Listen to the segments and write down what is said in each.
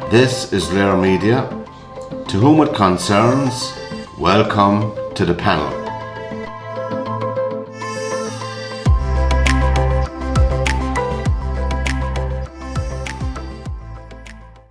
This is LiR Media. To whom it concerns, welcome to the panel.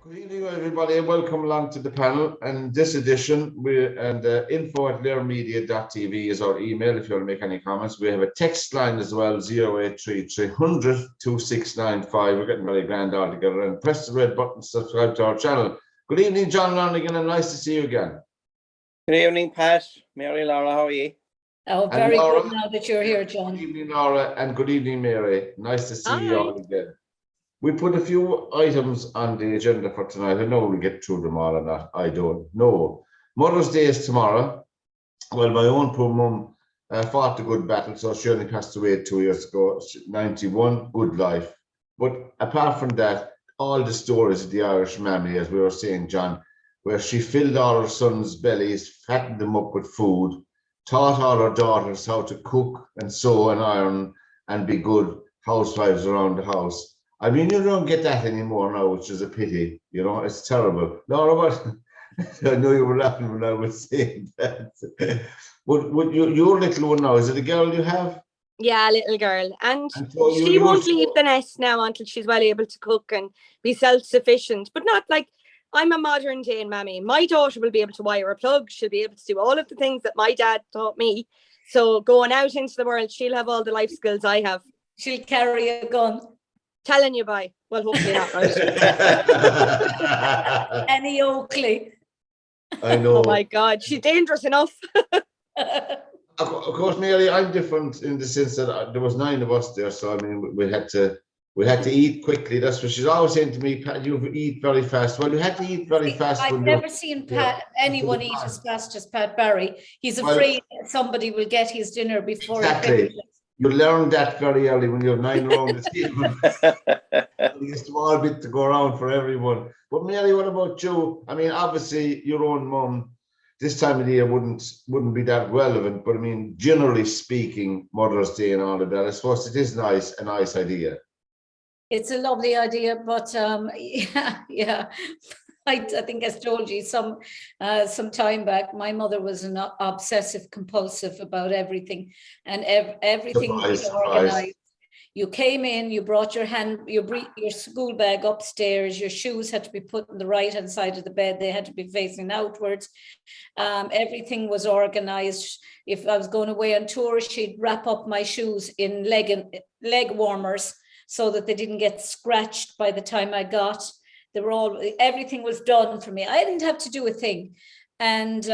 Good evening, everybody, and welcome along to the panel. And this edition, info@lirmedia.tv is our email if you want to make any comments. We have a text line as well, 083 300 2695. We're getting very grand all together. And press the red button to subscribe to our channel. Good evening, John Lonergan, and nice to see you again. Good evening, Pat. Mary, Laura, how are you? Oh, very Laura, good now that you're here, John. Good evening, Laura, and good evening, Mary. Nice to see you all again. We put a few items on the agenda for tonight. I know we'll get through them all or not. I don't know. Mother's Day is tomorrow. Well, my own poor mum fought a good battle, so she only passed away 2 years ago. 91, good life. But apart from that, all the stories of the Irish mammy, as we were saying, John, where she filled all her sons' bellies, fattened them up with food, taught all her daughters how to cook and sew and iron and be good housewives around the house. I mean, you don't get that anymore now, which is a pity. You know, it's terrible. Laura, what? I know you were laughing when I was saying that. But your little one now, is it a girl you have? Yeah, little girl. And so she won't leave the nest now until she's well able to cook and be self-sufficient. But not like, I'm a modern day mammy. My daughter will be able to wire a plug. She'll be able to do all of the things that my dad taught me. So going out into the world, she'll have all the life skills I have. She'll carry a gun. Telling you by. Well, hopefully not, right? Any Oakley. I know. Oh my God, she's dangerous enough. Of course, Mary, I'm different in the sense that there was 9 of us there, so I mean, we had to eat quickly. That's what she's always saying to me, Pat, you eat very fast. Well, you had to eat very fast. I've never seen anyone eat as fast as Pat Barry. He's afraid somebody will get his dinner before exactly. You learn that very early when you have 9 around the table. There's a small bit to go around for everyone. But Mary, what about you? I mean, obviously, your own mum this time of the year wouldn't be that relevant. But I mean, generally speaking, Mother's Day and all of that, I suppose it is a nice idea. It's a lovely idea, but yeah. I think I told you some time back, my mother was an obsessive compulsive about everything, and everything was organized. You came in, you brought your school bag upstairs, your shoes had to be put on the right-hand side of the bed, they had to be facing outwards. Everything was organized. If I was going away on tour, she'd wrap up my shoes in leg warmers so that they didn't get scratched by the time I got. Everything was done for me. I didn't have to do a thing. And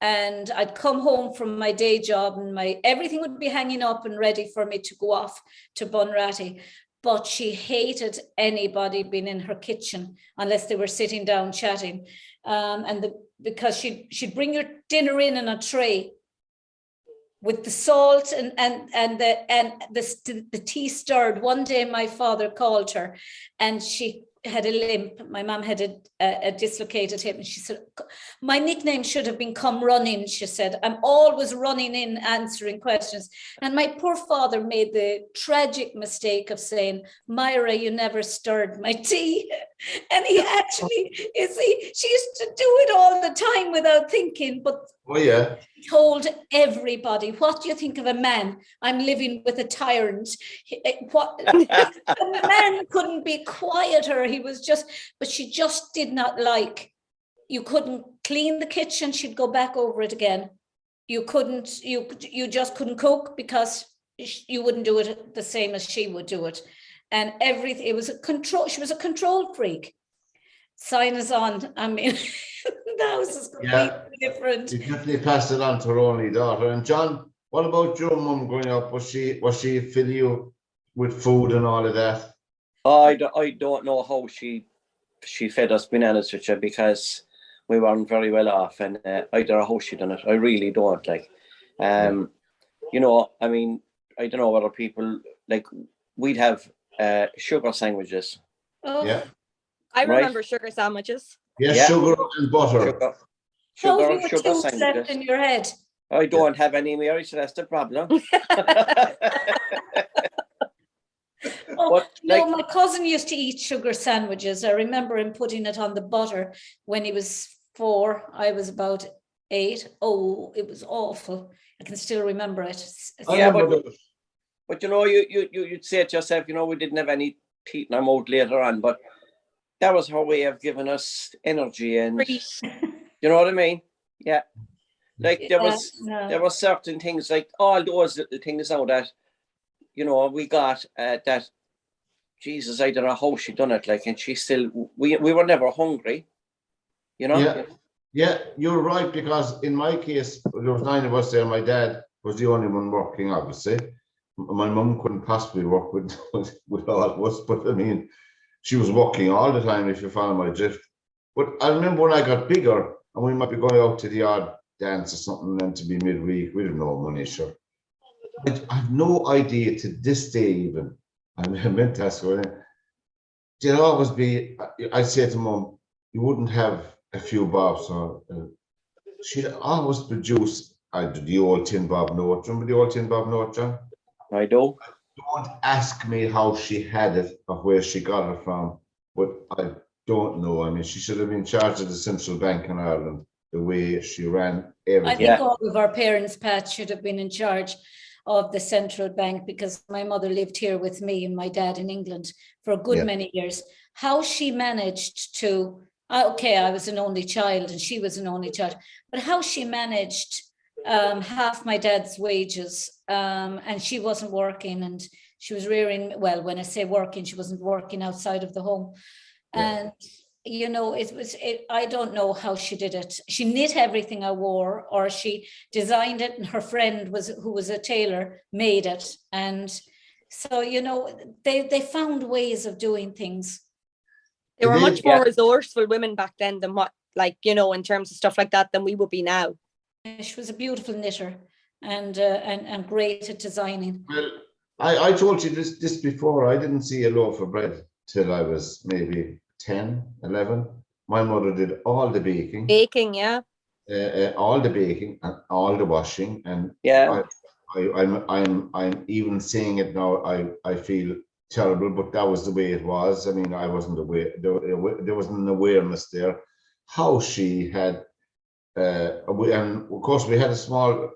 I'd come home from my day job and everything would be hanging up and ready for me to go off to Bunratty. But she hated anybody being in her kitchen unless they were sitting down chatting. Because she'd bring your dinner in a tray with the salt and the tea stirred. One day my father called her and she had a limp. My mum had a dislocated hip, and she said, my nickname should have been Come Running, she said. I'm always running in answering questions. And my poor father made the tragic mistake of saying, Myra, you never stirred my tea. And he actually, she used to do it all the time without thinking, but he told everybody, what do you think of a man? I'm living with a tyrant. The man couldn't be quieter. He was but she just did not like, you couldn't clean the kitchen, she'd go back over it again. You just couldn't cook because you wouldn't do it the same as she would do it. And everything, she was a control freak. Sign us on. I mean, the house is completely different. You definitely passed it on to her only daughter. And John, what about your mum growing up? Was she filling you with food and all of that? I don't know how she fed us, being honest with you, because we weren't very well off, and I don't know how she done it. I really don't. You know, I mean, I don't know whether people we'd have sugar sandwiches. Oh. Yeah. I remember sugar sandwiches. Yes, yeah. Sugar and butter. Sugar sandwiches. Left in your head. I don't have any, Mary, so that's the problem. But No, like, my cousin used to eat sugar sandwiches. I remember him putting it on the butter when he was 4. I was about 8. Oh, it was awful. I can still remember it. I yeah, remember but you know, you'd say to yourself, you know, we didn't have any teeth in our mouth later on, but that was her way of giving us energy, and Treat. you know what I mean? Yeah. Like there Yeah, was certain things, like all those little things now that, you know, we got that, Jesus, I don't know how she done it, like, and she still, we were never hungry, you know? Yeah, yeah, you're right, because in my case, there was 9 of us there. My dad was the only one working, obviously. My mum couldn't possibly work with all of us, but I mean, she was working all the time, if you follow my drift. But I remember when I got bigger, and we might be going out to the odd dance or something, and to be midweek, we didn't know money, sure. I have no idea to this day even. I meant to ask her, there'd always be, I say to Mum, you wouldn't have a few bobs, or she'd always produce the old tin bob note. Remember the old tin bob note, John? I do. Don't ask me how she had it or where she got it from, but I don't know. I mean, she should have been in charge of the central bank in Ireland, the way she ran I everything. think all of our parents, Pat, should have been in charge of the central bank, because my mother lived here with me and my dad in England for a good many years. How she managed to, okay, I was an only child and she was an only child, but how she managed half my dad's wages, and she wasn't working, and she was rearing, well, when I say working, she wasn't working outside of the home. And you know, I don't know how she did it. She knit everything I wore, or she designed it, and her friend who was a tailor made it. And so, you know, they found ways of doing things. They were much more resourceful women back then than what, like, you know, in terms of stuff like that, than we would be now. She was a beautiful knitter and great at designing. Well, I told you this before. I didn't see a loaf of bread till I was maybe 10, 11. My mother did all the baking. Baking, yeah. All the baking and all the washing, and I'm even saying it now. I feel terrible, but that was the way it was. I mean, I wasn't aware. There wasn't an awareness there. How she had, and of course we had a small,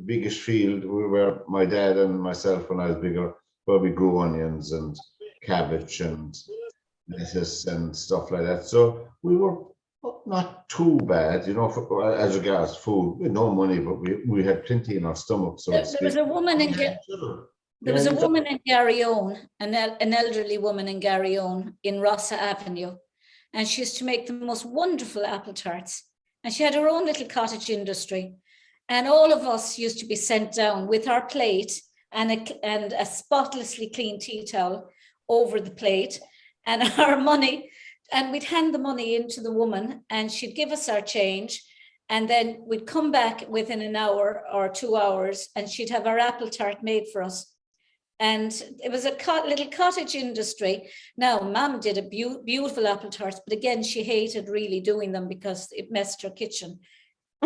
biggish field where my dad and myself, when I was bigger, where we grew onions and cabbage and lettuce and stuff like that. So we were not too bad, you know, as regards food. We had no money, but we had plenty in our stomach. So there was a woman in Garryowen, an elderly woman in Garryowen in Rossa Avenue, and she used to make the most wonderful apple tarts. And she had her own little cottage industry, and all of us used to be sent down with our plate and a spotlessly clean tea towel over the plate, and our money, and we'd hand the money into the woman, and she'd give us our change, and then we'd come back within an hour or 2 hours, and she'd have our apple tart made for us. And it was a little cottage industry. Now, Mum did a beautiful apple tarts, but again, she hated really doing them because it messed her kitchen.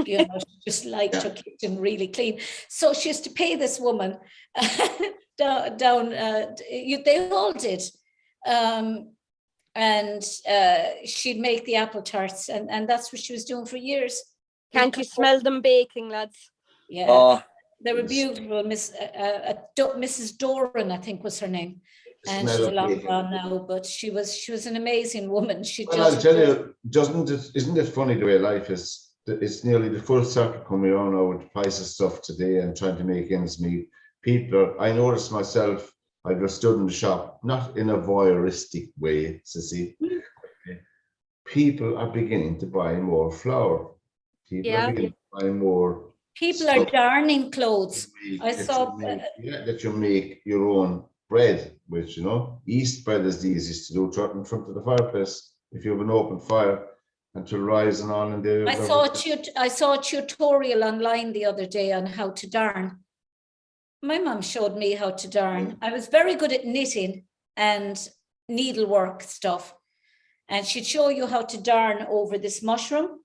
You know, she just liked her kitchen really clean. So she used to pay this woman down. They all did. And she'd make the apple tarts, and that's what she was doing for years. Can't you smell them baking, lads? Yeah, they were beautiful. Mrs. Doran, I think, was her name, and she's long gone now. But she was an amazing woman. I'll tell you, isn't it funny the way life is? It's nearly the full circle coming around now with the price of stuff today and trying to make ends meet. I noticed myself. I just stood in the shop, not in a voyeuristic way, Sissy. People are beginning to buy more flour. People are beginning to buy more. People are darning clothes. I saw that you make your own bread, which, you know, yeast bread is the easiest to do. Throw it in front of the fireplace. If you have an open fire, until rising on, and there. I saw a tutorial online the other day on how to darn. My mum showed me how to darn. I was very good at knitting and needlework stuff. And she'd show you how to darn over this mushroom.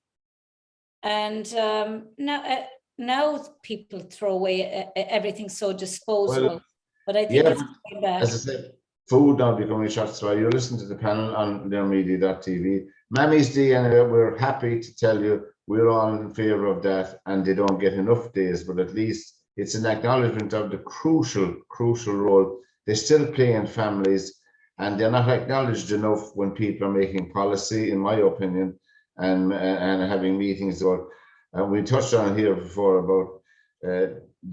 And now people throw away everything so disposable. Well, but I think it's going back. As I said, food now becoming shots fired. You listen to the panel on LiR Media.tv. Mammy's Day, anyway, we're happy to tell you we're all in favour of that, and they don't get enough days, but at least it's an acknowledgement of the crucial role they still play in families, and they're not acknowledged enough when people are making policy, in my opinion, and having meetings about. We touched on it here before about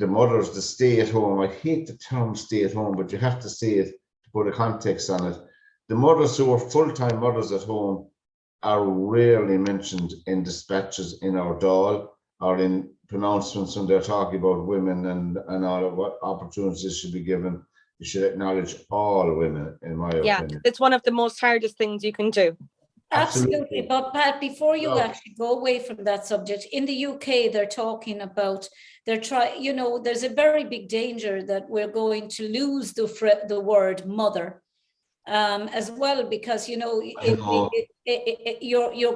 the mothers, the stay at home. I hate the term stay at home, but you have to say it to put a context on it. The mothers who are full-time mothers at home are rarely mentioned in dispatches in our Dáil or in pronouncements when they're talking about women and all of what opportunities should be given. You should acknowledge all women, in my opinion. Yeah, it's one of the most hardest things you can do. Absolutely. But Pat, before you actually go away from that subject, in the UK, they're talking about, there's a very big danger that we're going to lose the word mother as well, because, you're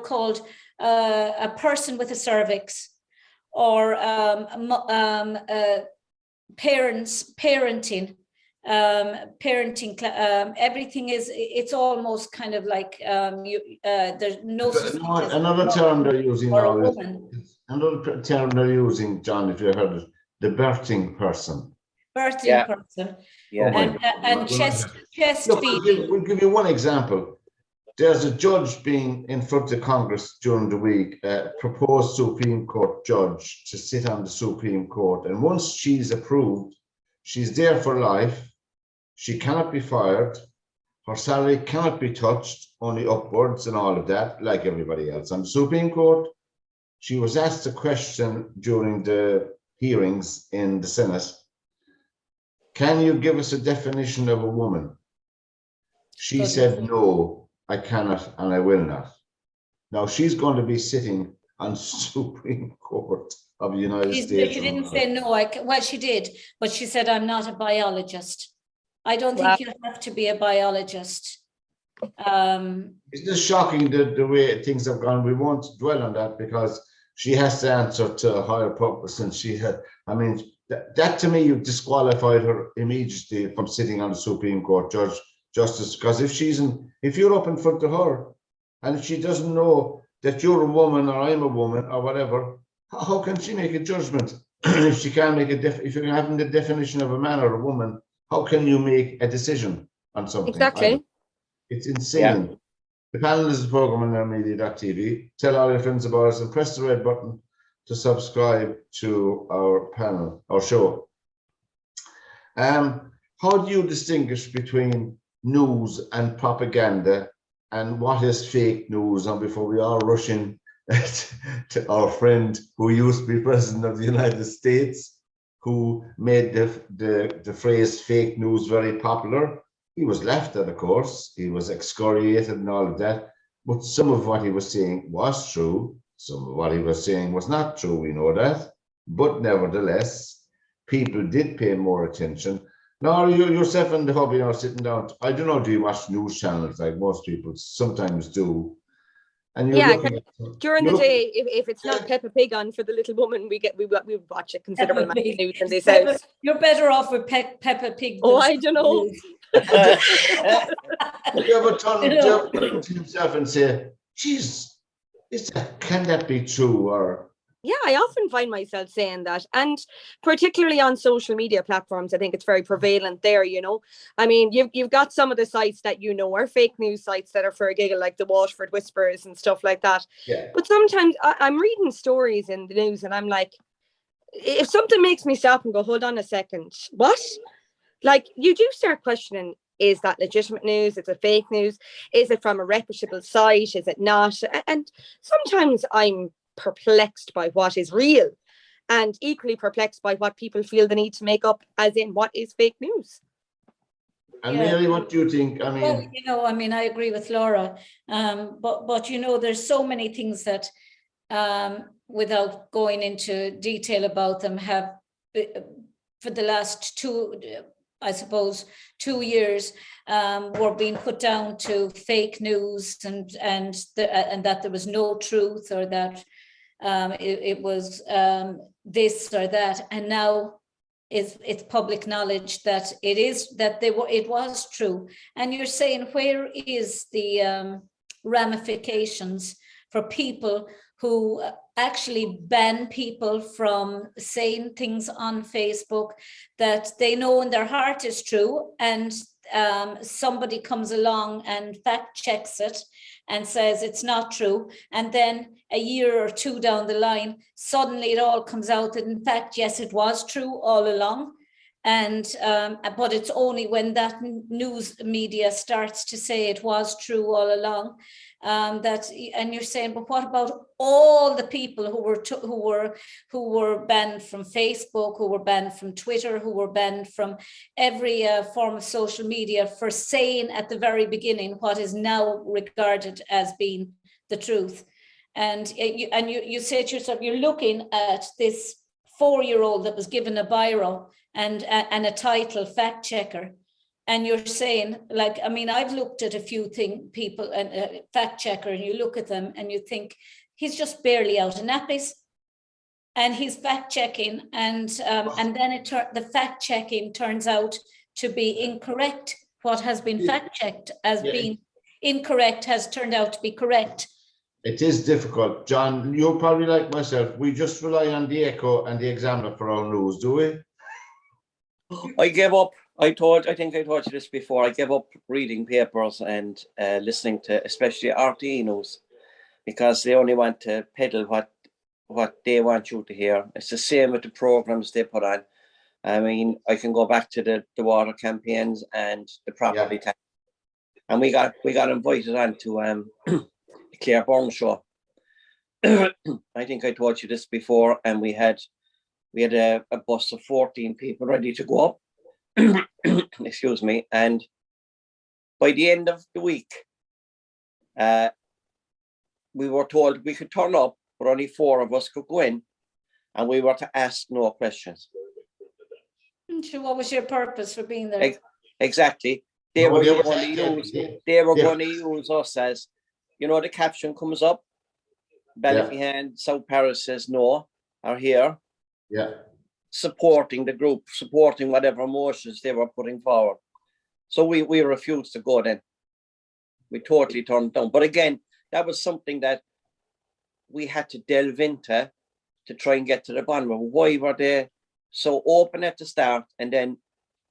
called a person with a cervix, or parenting. Everything it's almost kind of like there's no another term they're using now is, another term they're using, John, if you heard it, the birthing person. Person, and chest feeding. We'll give you one example. There's a judge being in front of Congress during the week, proposed Supreme Court judge to sit on the Supreme Court, and once she's approved, she's there for life. She cannot be fired. Her salary cannot be touched, only upwards and all of that, like everybody else. On the Supreme Court, she was asked a question during the hearings in the Senate. Can you give us a definition of a woman? She said, no, I cannot and I will not. Now she's going to be sitting on Supreme Court of the United States. She didn't say no. Well, she did, but she said, I'm not a biologist. I don't think you have to be a biologist. Isn't it shocking the way things have gone? We won't dwell on that because she has to answer to a higher purpose, and she had. I mean, that to me, you disqualified her immediately from sitting on the Supreme Court justice. Because if you're up in front of her, and she doesn't know that you're a woman or I'm a woman or whatever, how can she make a judgment if she can't make if you're having the definition of a man or a woman? How can you make a decision on something? Exactly. It's insane. Yeah. The panel is a program on LiR Media.tv. Tell all your friends about us and press the red button to subscribe to our panel, our show. How do you distinguish between news and propaganda, and what is fake news? And before we are rushing to our friend who used to be president of the United States, who made the phrase fake news very popular. He was laughed at, of course. He was excoriated and all of that. But some of what he was saying was true. Some of what he was saying was not true. We know that. But nevertheless, people did pay more attention. Now, yourself and the hubby are sitting down. I don't know, do you watch news channels like most people sometimes do? And during the day, if it's not Peppa Pig on for the little woman, we watch a considerable amount of news in this house. You're better off with Peppa Pig. Oh, I don't know. You ever turn to himself and say, "Geez, can that be true?" Or yeah, I often find myself saying that, and particularly on social media platforms, I think it's very prevalent there. I mean, you've got some of the sites that are fake news sites that are for a giggle, like the Waterford Whispers and stuff like that. Yeah. But sometimes I'm reading stories in the news, and I'm like, if something makes me stop and go, hold on a second, what? Like, you do start questioning: is that legitimate news? Is it fake news? Is it from a reputable site? Is it not? And sometimes I'm perplexed by what is real, and equally perplexed by what people feel the need to make up, as in what is fake news. And Mary, what do you think? I mean, well, I agree with Laura, but there's so many things that, without going into detail about them, have for the last 2 years were being put down to fake news, and that there was no truth, or that it was this or that. And now it's public knowledge that it was true. And you're saying, where is the ramifications for people who actually ban people from saying things on Facebook that they know in their heart is true, and somebody comes along and fact checks it and says it's not true, and then a year or two down the line, suddenly it all comes out that in fact, yes, it was true all along. And but it's only when that news media starts to say it was true all along, that, and you're saying, but what about all the people who were banned from Facebook, who were banned from Twitter, who were banned from every form of social media for saying at the very beginning what is now regarded as being the truth? And you say to yourself, you're looking at this 4-year-old that was given a biro and a title, fact checker, and you're saying, like, I mean, I've looked at a few people and fact checker, and you look at them and you think he's just barely out of nappies, and he's fact checking, and then the fact checking turns out to be incorrect. What has been fact checked as being incorrect has turned out to be correct. It is difficult, John. You're probably like myself. We just rely on the Echo and the Examiner for our news, do we? I gave up. I think I told you this before. I gave up reading papers and listening to especially RTE news, because they only want to peddle what they want you to hear. It's the same with the programs they put on. I mean, I can go back to the water campaigns and the property tax, and we got invited on to the Claire Byrne show. I think I told you this before, and we had a bus of 14 people ready to go up. Excuse me. And by the end of the week, we were told we could turn up, but only 4 of us could go in, and we were to ask no questions. So what was your purpose for being there? Exactly. They were going to use us as, you know, the caption comes up, Ballyphehand, South Paris says no, are here. Yeah. Supporting the group, supporting whatever motions they were putting forward. So we refused to go then. We totally turned down. But again, that was something that we had to delve into to try and get to the bottom of. Why were they so open at the start, and then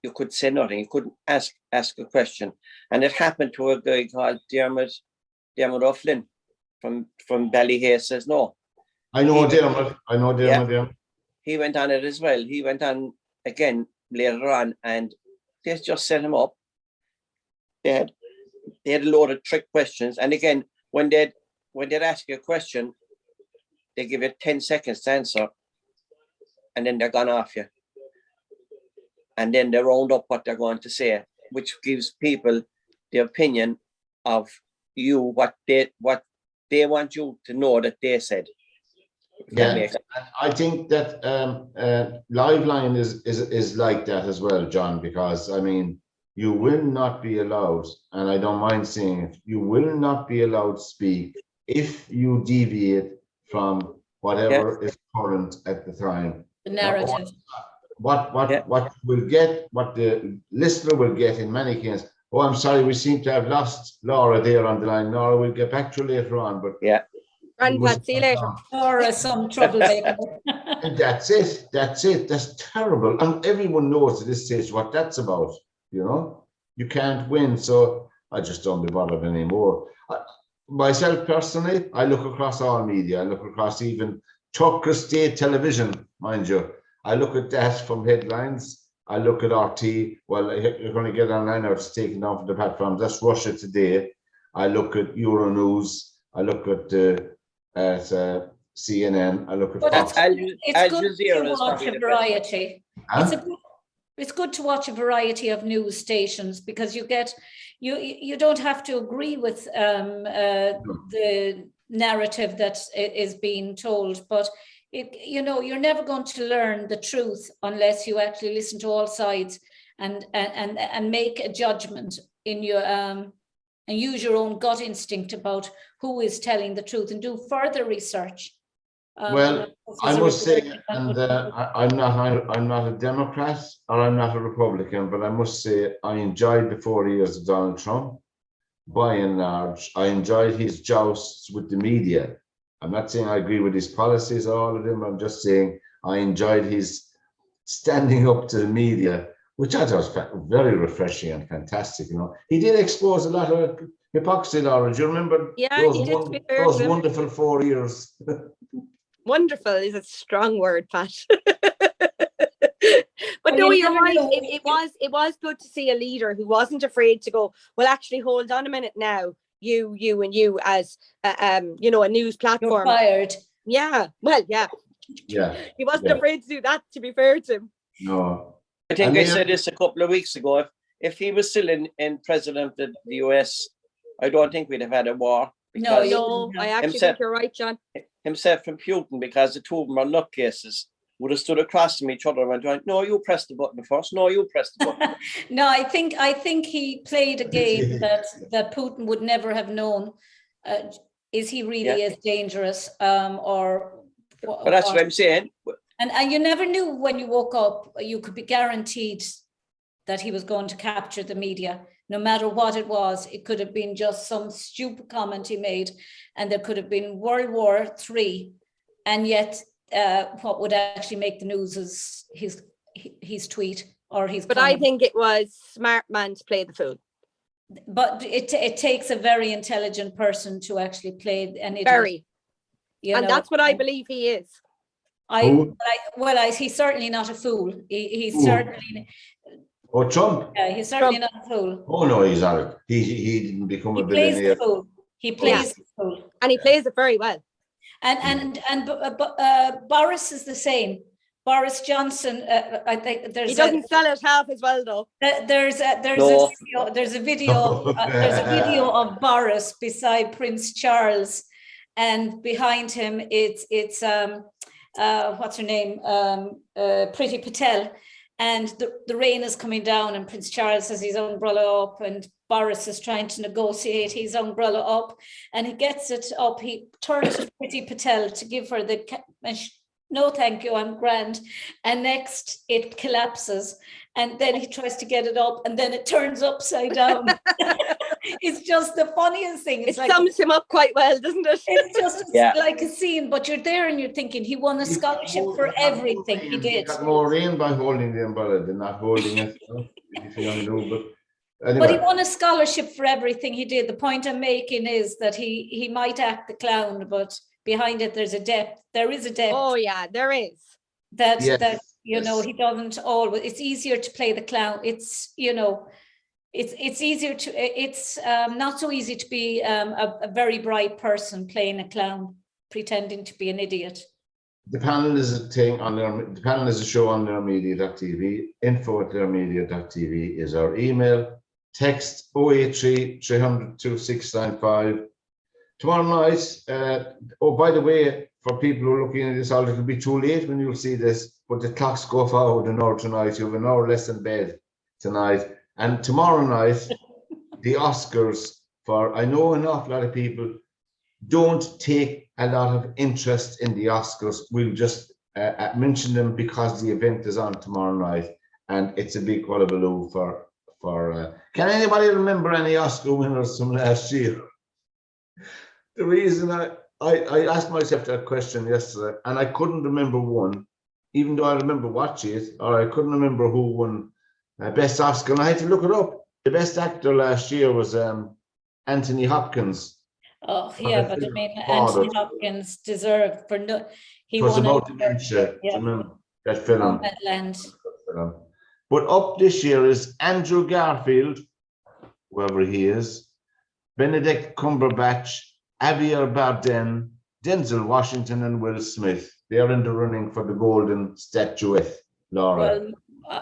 you could say nothing? You couldn't ask a question. And it happened to a guy called Dermot O'Flynn from Ballyhay says no. I know Dermot. Yeah. He went on it as well. He went on again later on, and they just set him up. They had a load of trick questions, and again, when they'd ask you a question, they give you 10 seconds to answer, and then they're gone off you, and then they round up what they're going to say, which gives people the opinion of you, what they want you to know that they said. Yeah, I think that Liveline is like that as well, John, because I mean, you will not be allowed, and I don't mind saying it, you will not be allowed to speak if you deviate from whatever is current at the time. The narrative. What we'll get, what the listener will get in many cases. Oh, I'm sorry, we seem to have lost Laura there on the line. Laura, we'll get back to you later on, but and see you later. Or some troublemaker. And that's it. That's terrible. And everyone knows at this stage what that's about. You know, you can't win. So I just don't be bothered anymore. Myself personally, I look across all media. I look across even Tucker State Television, mind you. I look at that from headlines. I look at RT. Well, you're going to get online or it's taken down from the platforms. That's Russia Today. I look at Euronews. I look at CNN. I look at Fox. It's good to watch a variety. Huh? It's good to watch a variety of news stations, because you get you don't have to agree with the narrative that is being told, but you know, you're never going to learn the truth unless you actually listen to all sides and make a judgment in your and use your own gut instinct about who is telling the truth, and do further research. Well, I must say, and I'm not a Democrat or I'm not a Republican, but I must say I enjoyed the 4 years of Donald Trump. By and large, I enjoyed his jousts with the media. I'm not saying I agree with his policies, all of them. I'm just saying I enjoyed his standing up to the media, which I thought was very refreshing and fantastic. You know, he did expose a lot of hypocrisy, Laura. Do you remember those wonderful 4 years? Wonderful is a strong word, Pat. But no, you're right. It was good to see a leader who wasn't afraid to go, well, actually, hold on a minute now. You as a news platform. You're fired. Yeah. Well, yeah. Yeah. He wasn't afraid to do that, to be fair to him. No. I think I said this a couple of weeks ago. If he was still in president of the US, I don't think we'd have had a war. No, I actually think you're right, John. Himself and Putin, because the two of them are nutcases, would have stood across from each other and went, no, you press the button first. No, you press the button. No, I think he played a game that Putin would never have known. Is he really as dangerous? But that's what I'm saying. And you never knew when you woke up, you could be guaranteed that he was going to capture the media. No matter what it was, it could have been just some stupid comment he made, and there could have been World War III, and yet what would actually make the news is his tweet or his. But comment. I think it was smart man to play the fool. But it takes a very intelligent person to actually play an idiot. Very, and that's what I believe he is. He's certainly not a fool. He's certainly. Oh, Trump? Yeah, he's certainly not a fool. Oh no, he's not. He didn't become a billionaire. Plays the fool. He plays the fool, and he plays it very well. And Boris is the same. Boris Johnson. I think he doesn't sell it half as well though. There's a video of Boris beside Prince Charles, and behind him it's what's her name, Priti Patel. And the rain is coming down, and Prince Charles has his umbrella up, and Boris is trying to negotiate his umbrella up, and he gets it up. He turns to Priti Patel to give her no, thank you, I'm grand. And next it collapses, and then he tries to get it up, and then it turns upside down. It's just the funniest thing. It sums him up quite well, doesn't it? It's just like a scene, but you're there and you're thinking he won a scholarship for everything he did. He got more rain by holding the umbrella than not holding it. Anyway. But he won a scholarship for everything he did. The point I'm making is that he might act the clown, but behind it there's a depth. There is a depth. Oh yeah, there is. That he doesn't always. It's easier to play the clown. It's it's easier to. It's not so easy to be a very bright person playing a clown, pretending to be an idiot. The panel is a thing on the panel is a show on LiR Media.tv. info@lirmedia.tv is our email. Text 083 300 2695. Tomorrow night. By the way, for people who are looking at this, it'll be too late when you'll see this, but the clocks go forward an hour tonight. You have an hour less in bed tonight. And tomorrow night, the Oscars I know an awful lot of people don't take a lot of interest in the Oscars. We'll just mention them because the event is on tomorrow night, and it's a big hullabaloo for can anybody remember any Oscar winners from last year? The reason I asked myself that question yesterday, and I couldn't remember one, even though I remember watching it, or I couldn't remember who won Best Oscar, and I had to look it up. The best actor last year was Anthony Hopkins. Oh yeah, but I mean, Anthony Hopkins deserved for no. He was about dementia. Remember that film? Land. But up this year is Andrew Garfield, whoever he is, Benedict Cumberbatch, Javier Bardem, Denzel Washington, and Will Smith. They are in the running for the Golden Statuette, Laura.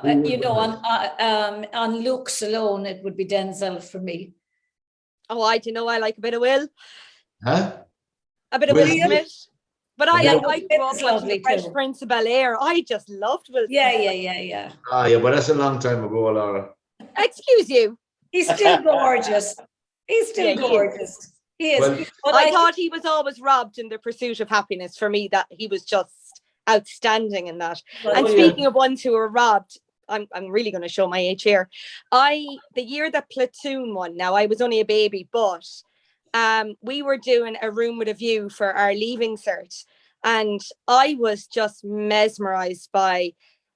Well, on looks alone, it would be Denzel for me. Oh, I like a bit of Will. Huh? A bit of Will Smith. But I like the Fresh Prince of Bel-Air. I just loved Will Smith. Yeah. Ah, yeah, but that's a long time ago, Laura. Excuse you. He's still gorgeous. He's still gorgeous. He is. Well, But I thought he was always robbed in the pursuit of happiness. For me, that he was just outstanding in that. And speaking of ones who were robbed, I'm really going to show my age here. The year that Platoon won, now I was only a baby, but we were doing A Room with a View for our leaving cert, and I was just mesmerized by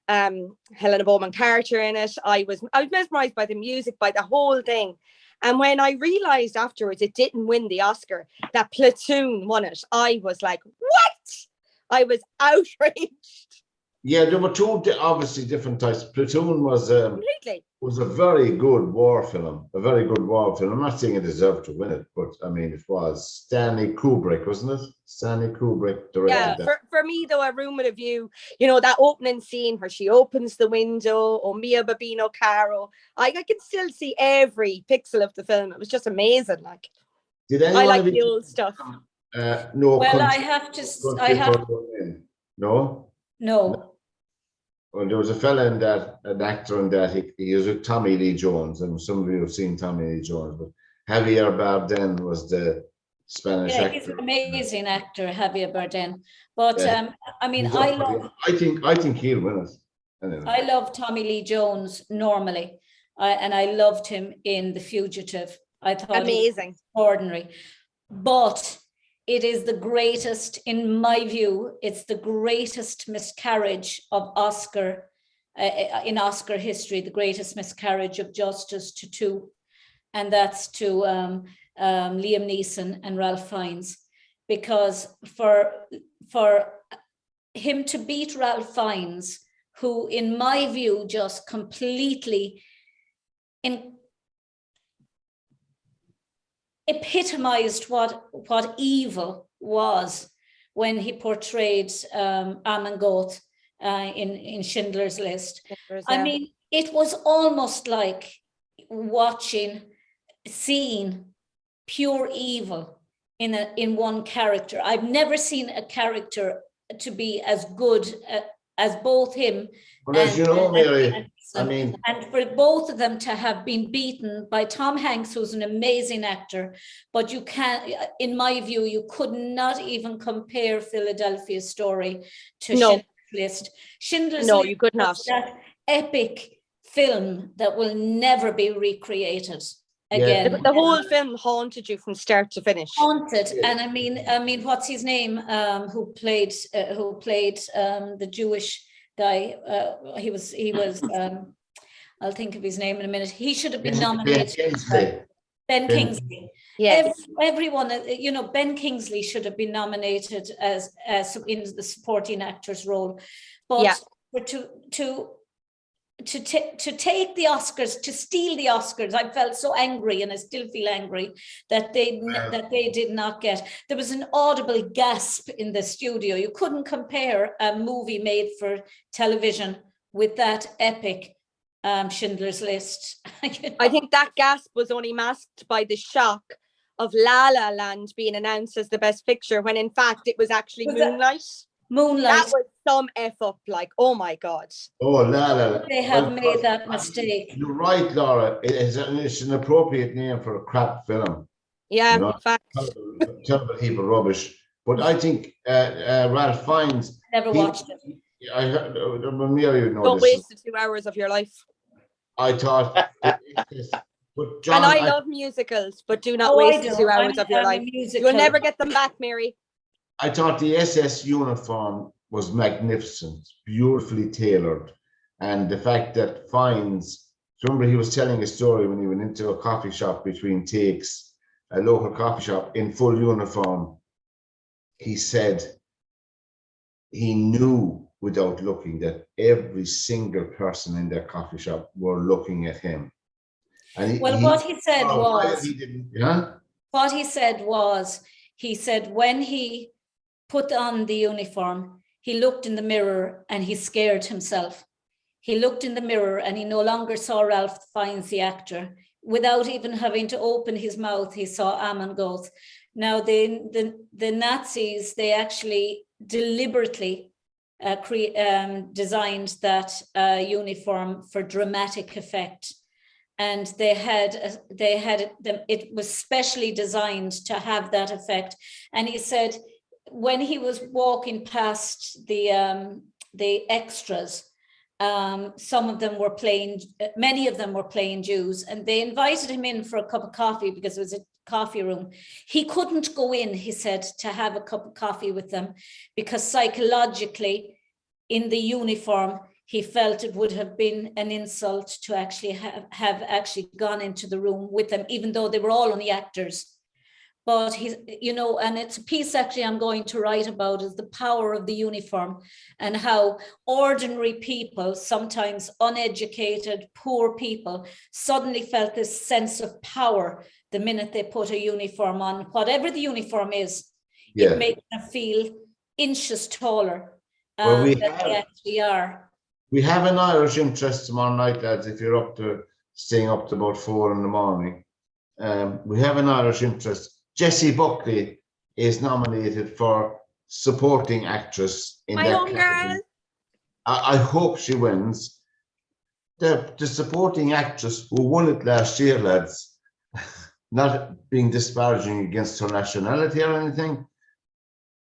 Helena Bowman Carter in it. I was mesmerized by the music, by the whole thing. And when I realized afterwards it didn't win the Oscar, that Platoon won it, I was like, what? I was outraged. Yeah, there were two obviously different types. Platoon was Completely. was a very good war film. A very good war film. I'm not saying it deserved to win it, but I mean it was. Stanley Kubrick, wasn't it? Stanley Kubrick directed that. For me though, A Room with a View, you know, that opening scene where she opens the window, oh Mia Babino Caro, I can still see every pixel of the film. It was just amazing. Like, I like the old stuff. No. well, I have No. no. Well, there was a fella in that, an actor in that, he was with Tommy Lee Jones, and some of you have seen Tommy Lee Jones, but Javier Bardem was the Spanish actor. He's an amazing actor, Javier Bardem. But I mean, I think he'll win it. Anyway. I love Tommy Lee Jones normally, and I loved him in The Fugitive. I thought amazing, he was extraordinary. But it is the greatest, in my view, it's the greatest miscarriage of Oscar, in Oscar history, the greatest miscarriage of justice to two. And that's to Liam Neeson and Ralph Fiennes. Because for him to beat Ralph Fiennes, who in my view just completely epitomized what evil was when he portrayed Amon Goeth in Schindler's List. I mean, it was almost like seeing pure evil in one character. I've never seen a character to be as good as both him. Well, as you know, Mary, and for both of them to have been beaten by Tom Hanks, who's an amazing actor, but you can't, in my view, you could not even compare Philadelphia Story to Schindler's List. Schindler's List, you could not. That epic film that will never be recreated again. Yeah. The whole film haunted you from start to finish. Haunted, and I mean, what's his name? Who played the Jewish guy? He was. I'll think of his name in a minute. He should have been nominated. Ben Kingsley. Yes. Everyone, you know, Ben Kingsley should have been nominated as in the supporting actor's role, but to take the Oscars, to steal the Oscars, I felt so angry, and I still feel angry that they did not get. There was an audible gasp in the studio. You couldn't compare a movie made for television with that epic Schindler's List. You know? I think that gasp was only masked by the shock of La La Land being announced as the best picture, when in fact it was actually Moonlight. That was some F up, like, oh my God. Oh, La La. They have made that mistake. You're right, Laura. It's an appropriate name for a crap film. Yeah, you know, in fact. Terrible heap of rubbish. But I think Ralph Fiennes. Never watched it. I heard, Mary, don't waste the 2 hours of your life. I thought. But John, and I love musicals, but do not waste the 2 hours of your life. You'll never get them back, Mary. I thought the SS uniform was magnificent, beautifully tailored. And the fact that Fiennes, remember he was telling a story when he went into a coffee shop between takes, a local coffee shop in full uniform. He said he knew without looking that every single person in that coffee shop were looking at him. And what he said when he put on the uniform, he looked in the mirror and he scared himself. He looked in the mirror and he no longer saw Ralph Fiennes, the actor. Without even having to open his mouth, he saw Amon Goeth. Now, the Nazis, they actually deliberately designed that uniform for dramatic effect. and it was specially designed to have that effect. And he said when he was walking past the extras, some of them were playing, many of them were playing Jews, and they invited him in for a cup of coffee because it was a coffee room. He couldn't go in, he said, to have a cup of coffee with them because psychologically in the uniform, he felt it would have been an insult to actually have actually gone into the room with them, even though they were all only actors. But he's, you know, and it's a piece actually I'm going to write about, is the power of the uniform and how ordinary people, sometimes uneducated, poor people, suddenly felt this sense of power the minute they put a uniform on. Whatever the uniform is, it makes them feel inches taller than they actually are. We have an Irish interest tomorrow night, lads, if you're up to staying up to about 4 in the morning. We have an Irish interest. Jessie Buckley is nominated for supporting actress in that category. I hope she wins. The supporting actress who won it last year, lads, not being disparaging against her nationality or anything,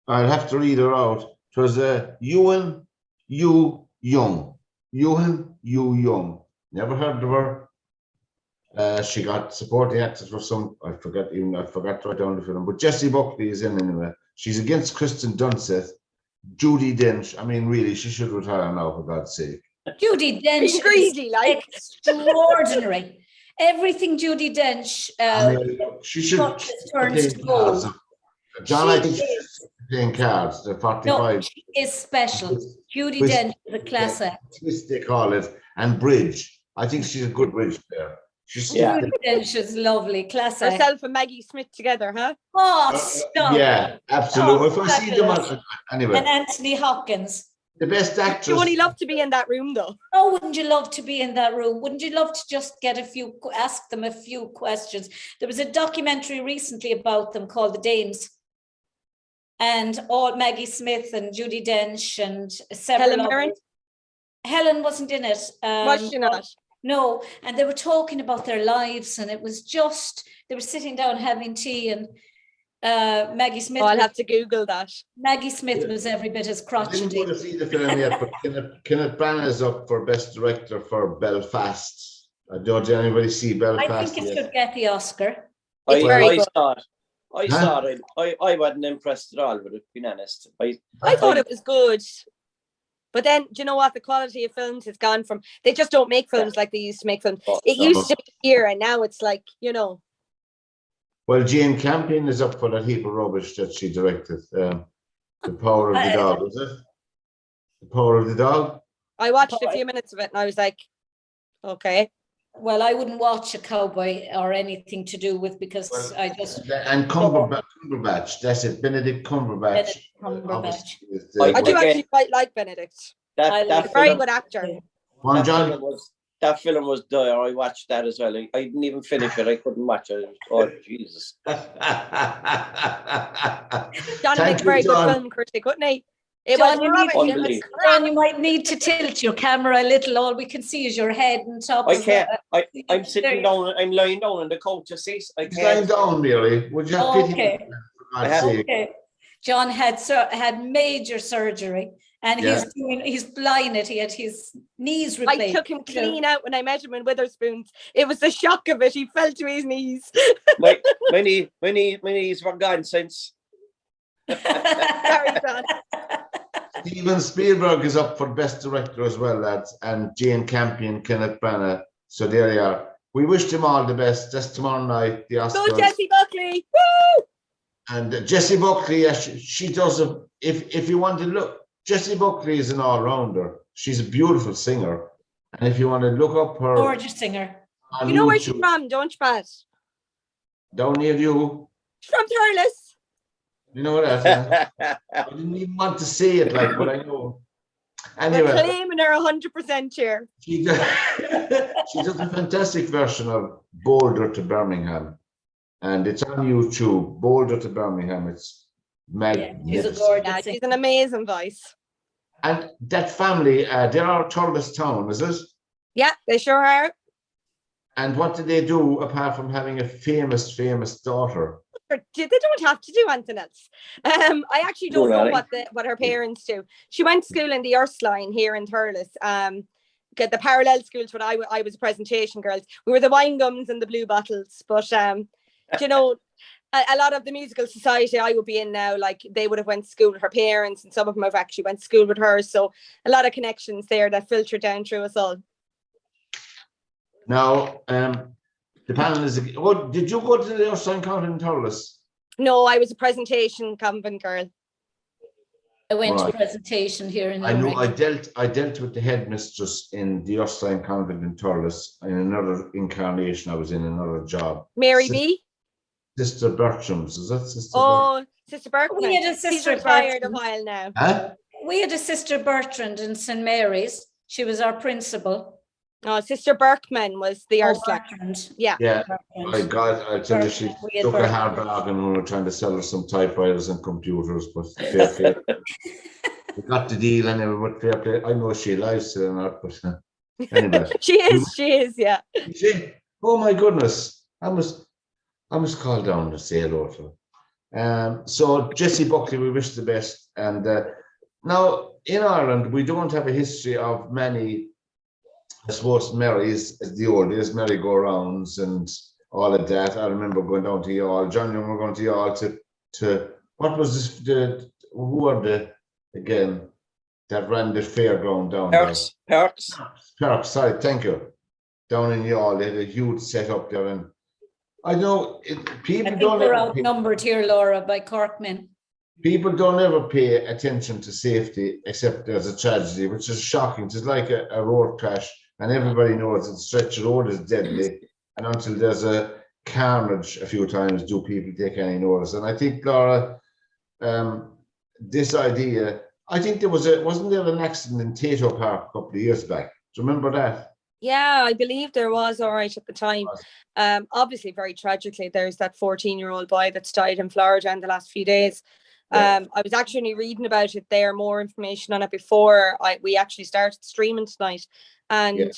I'll have to read her out. It was Ewan Yu Young. Ewan Yu Young. Never heard of her. She got supporting actress for some, I forgot to write down the film, but Jessie Buckley is in anyway. She's against Kristen Dunst. Judi Dench, I mean, really, she should retire now, for God's sake. Judi Dench greedy, like extraordinary. Everything Judi Dench she should turns to gold. John, I think she's playing cards, the 45. No, she is special. Judi Dench is a class act. Twist, they call it, and bridge. I think she's a good bridge player. Judi Dench is lovely, class act. Herself and Maggie Smith together, huh? Oh, stop. Yeah, absolutely. If I see them anyway. And Anthony Hopkins. The best actress. You only love to be in that room, though. Oh, wouldn't you love to be in that room? Wouldn't you love to just ask them a few questions? There was a documentary recently about them called The Danes. And all Maggie Smith and Judi Dench and several Helen Mirren? Helen wasn't in it. Was she not? No, and they were talking about their lives, and it was just, they were sitting down having tea, and Maggie Smith. Oh, I'll have to Google that. Maggie Smith was every bit as crotchety. I didn't want to see the film yet, but Kenneth Branagh is up for Best Director for Belfast. Did anybody see Belfast? I think it should get the Oscar. I saw it. I wasn't impressed at all with it, being honest. I thought it was good. But then, do you know what? The quality of films has gone from, they just don't make films like they used to make films. It used to be here, and now it's like, you know. Well, Jane Campion is up for that heap of rubbish that she directed. The Power of the Dog, was it? The Power of the Dog? I watched a few minutes of it, and I was like, okay. Well, I wouldn't watch a cowboy or anything to do with, because I just... And Cumberbatch, that's it, Benedict Cumberbatch. I do actually quite like Benedict. That very good actor. That film was dire. I watched that as well. I didn't even finish it. I couldn't watch it. Oh, Jesus. John makes a very good film critic, couldn't he? John, you might need to tilt your camera a little. All we can see is your head and top. I can't. I'm sitting down. I'm lying down on the couch. Lying down, Mary. Would you have pity? Okay. John had major surgery, and he's blinded. He had his knees replaced. I took him clean out when I met him in Witherspoons. It was the shock of it. He fell to his knees. My knees were gone since. Sorry, John. Steven Spielberg is up for Best Director as well, lads, and Jane Campion, Kenneth Branagh. So there they are. We wish them all the best. That's tomorrow night, the Oscars. Go Jessie Buckley! Woo! And Jessie Buckley, she does a. If you want to look, Jessie Buckley is an all-rounder. She's a beautiful singer, and if you want to look up her, gorgeous singer. You know where she's from, don't you, Pat? Down near you. She's from Thurles. You know what I didn't even want to say it, like, but I know. Anyway, we're claiming her 100% here. She does a fantastic version of Boulder to Birmingham, and it's on YouTube. Boulder to Birmingham. It's magnificent. She's an amazing voice. And that family, they're our Thurles town, is it? Yeah, they sure are. And what did they do apart from having a famous daughter? They don't have to do anything else. I actually don't know what her parents do. She went to school in the Ursuline here in Thurles. The parallel schools when I was presentation girls. We were the wine gums and the blue bottles. But you know, a lot of the musical society I would be in now, like they would have went to school with her parents, and some of them have actually went to school with her. So a lot of connections there that filter down through us all. Now, the panel is. Oh, did you go to the Ursuline Convent in Thurles? No, I was a presentation convent girl. I went to presentation here in Limerick. I dealt with the headmistress in the Ursuline Convent in Thurles in another incarnation. I was in another job. Mary B. Sister Bertram's, is that Sister? Oh, Sister Bertram. We had a Sister She's retired a while now. Huh? We had a Sister Bertrand in St. Mary's. She was our principal. Oh, Sister Berkman was the Ursula. Yeah. Yeah. My God, I tell you, she took a hard bargain when we were trying to sell her some typewriters and computers, but fair play. We got the deal anyway, but fair play. I know she lies to or not, but anyway. She is, yeah. Oh my goodness. I must call down to say hello to her. So Jessie Buckley, we wish the best. And now in Ireland, we don't have a history of many, I suppose, Marys, as the old days, merry-go-rounds and all of that. I remember going down to Youghal. John, you were going to Youghal to what was this? Who are the again that ran the fairground down there? Perks. Sorry, thank you. Down in Youghal, they had a huge setup there, and I know people don't. We're outnumbered here, Laura, by Corkmen. People don't ever pay attention to safety except there's a tragedy, which is shocking. It's like a road crash, and everybody knows that Stretch Road is deadly. And until there's a carnage a few times, do people take any notice? And I think, Laura, this idea, I think wasn't there an accident in Tato Park a couple of years back? Do you remember that? Yeah, I believe there was, all right, at the time. Obviously, very tragically, there's that 14-year-old boy that's died in Florida in the last few days. I was actually reading about it there, more information on it before we actually started streaming tonight. And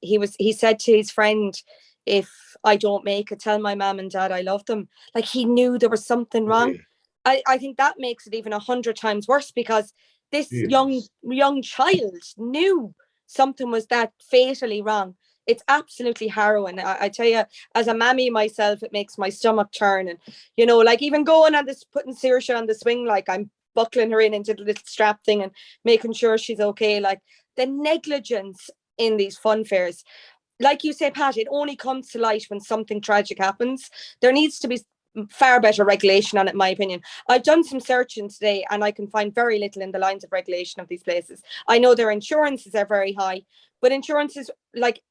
he said to his friend, if I don't make it, tell my mom and dad I love them. Like, he knew there was something wrong. I think that makes it even 100 times worse, because this young child knew something was that fatally wrong. It's absolutely harrowing. I tell you, as a mammy myself, it makes my stomach turn. And, you know, like even going on this, putting Saoirse on the swing, like I'm buckling her into the little strap thing and making sure she's okay. Like the negligence in these fun fairs, like you say, Pat, it only comes to light when something tragic happens. There needs to be far better regulation on it, in my opinion. I've done some searching today and I can find very little in the lines of regulation of these places. I know their insurances are very high, but insurances, like,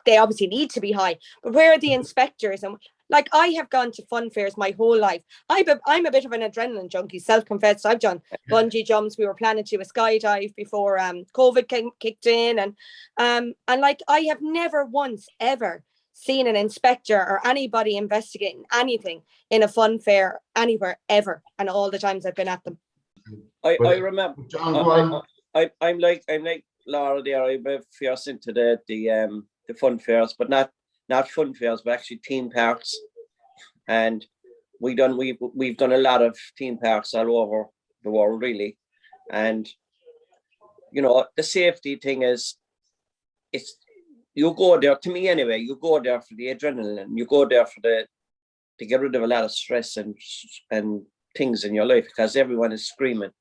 they obviously need to be high, but where are the inspectors? And like, I have gone to fun fairs my whole life. I'm a bit of an adrenaline junkie, self-confessed. I've done bungee jumps. We were planning to do a skydive before COVID kicked in, and like, I have never once ever seen an inspector or anybody investigating anything in a fun fair anywhere ever, and all the times I've been at them. I remember. I'm like Laura there. I've been fierce into the fun fairs, but not fun fairs, but actually theme parks. And we've done a lot of theme parks all over the world, really. And you know, the safety thing is, you go there, to me anyway, you go there for the adrenaline, you go there to get rid of a lot of stress and things in your life, because everyone is screaming.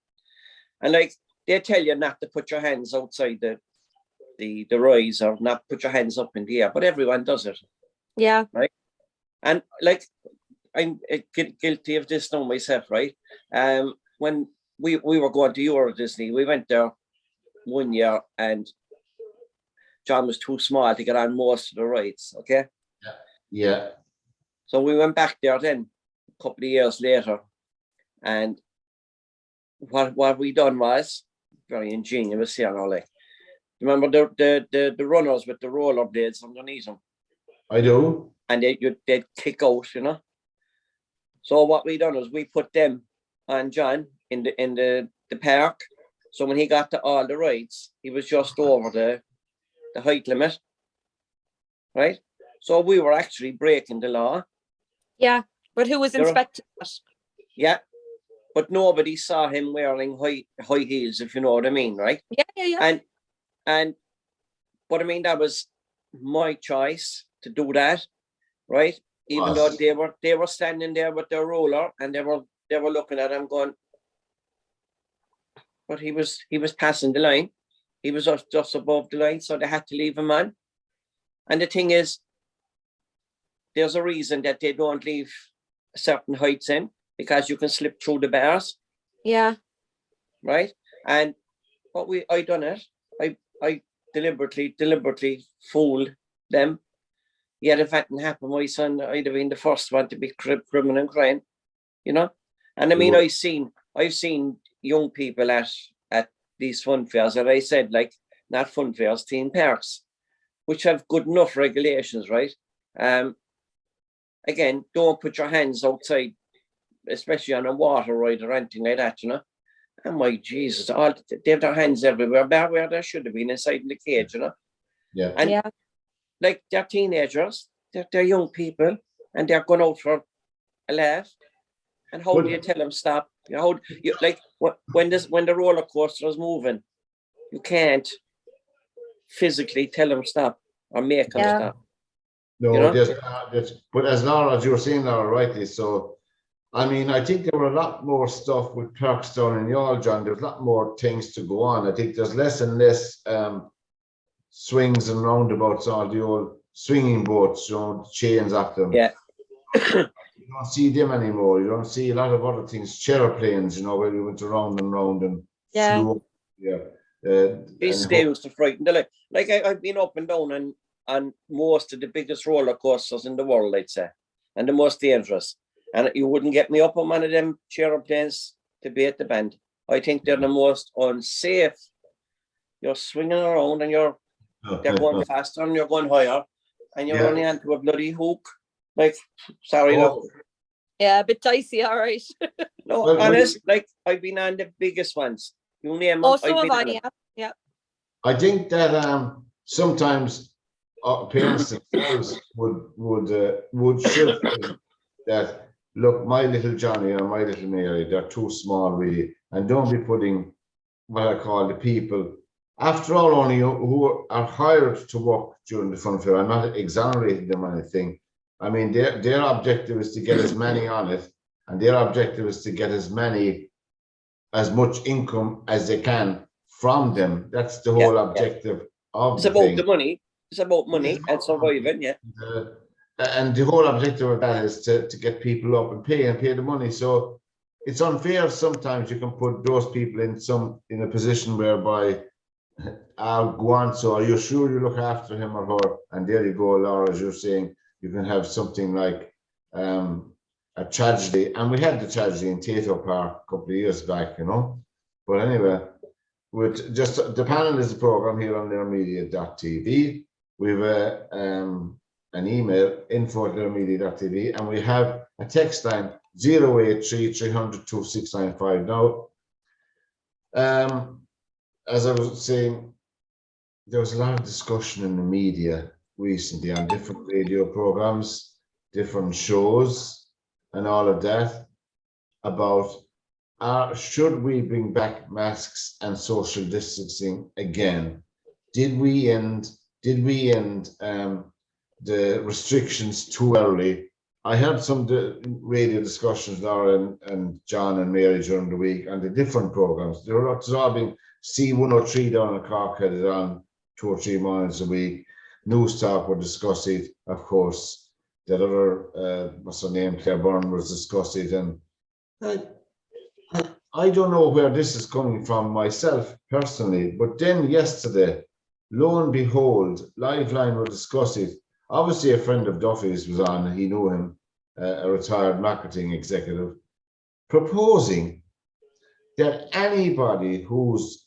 And like, they tell you not to put your hands outside the rise, or not put your hands up in the air, but everyone does it. Yeah. Right. And like, I'm guilty of this now myself, right? When we were going to Euro Disney, we went there one year and John was too small to get on most of the rides, okay? Yeah. So we went back there then, a couple of years later, and what we done was very ingenious here, you know, like, remember the runners with the roller blades underneath them? I do. And they'd kick out, you know? So what we done was we put them on John in the park. So when he got to all the rides, he was just over the height limit, right? So we were actually breaking the law. Yeah, but who was inspecting it? Yeah, but nobody saw him wearing high heels, if you know what I mean, right? Yeah. But I mean, that was my choice to do that, right? Even though they were standing there with their roller and they were looking at him going, but he was passing the line. He was just above the line, so they had to leave him on. And the thing is, there's a reason that they don't leave certain heights in, because you can slip through the bars. Yeah. Right? And I done it. I deliberately fooled them. Yet if that didn't happen, my son, I'd have been the first one to be criminal and crying, you know? And I mean, I've seen young people at these fun fairs, that I said, like, not fun fairs, theme parks, which have good enough regulations, right? Again, don't put your hands outside, especially on a water ride or anything like that, you know? And my Jesus, they have their hands everywhere, about where they should have been, inside in the cage, you know? Yeah. And like, they're teenagers, they're young people, and they're going out for a laugh. And how do you tell them stop? Like, when the roller coaster is moving, you can't physically tell them stop or make them stop. No, you know? But as you were saying, Laura, rightly so. I mean, I think there were a lot more stuff with parks down in Yall, John. There's a lot more things to go on. I think there's less and less swings and roundabouts, all the old swinging boats, you know, chains after them. Yeah. You don't see them anymore. You don't see a lot of other things, chairplanes, you know, where you went around and round and flew. These used to frighten the like I've been up and down on most of the biggest roller coasters in the world, I'd say, and the most dangerous. And you wouldn't get me up on one of them chairplanes to be at the bend. I think they're the most unsafe. You're swinging around and they're going faster and you're going higher, and you're running into a bloody hook. Like, sorry, look. Yeah, a bit dicey, all right. No, honest, like, I've been on the biggest ones. You name them. So have I, yeah. I think that sometimes parents themselves would shift that. Look, my little Johnny or my little Mary, they're too small, really, and don't be putting what I call the people. After all, only who are hired to work during the fun fair. I'm not exonerating them or anything. I mean, their objective is to get as many on it, and their objective is to get as much income as they can from them. That's the whole objective of the thing. It's about the money. It's about money and surviving, and the whole objective of that is to get people up and pay the money. So it's unfair sometimes. You can put those people in a position whereby I'll go on. So are you sure you look after him or her? And there you go, Laura, as you're saying, you can have something like a tragedy. And we had the tragedy in Tato Park a couple of years back, you know. But anyway, with just the panel is a program here on LiRmedia.tv. We have an email, info@lirmedia.tv, and we have a text line 083 300 2695. Now, as I was saying, there was a lot of discussion in the media recently on different radio programs, different shows, and all of that about should we bring back masks and social distancing again? Did we end the restrictions too early? I had some radio discussions, Laura and John and Mary, during the week on the different programs. There were all being C103 down in Cork had it on 2 or 3 mornings a week. News Talk were discussing, of course. The other, what's her name, Claire Byrne, was discussing. And I don't know where this is coming from myself personally, but then yesterday, lo and behold, Liveline were discussing. Obviously, a friend of Duffy's was on, he knew him, a retired marketing executive, proposing that anybody who's,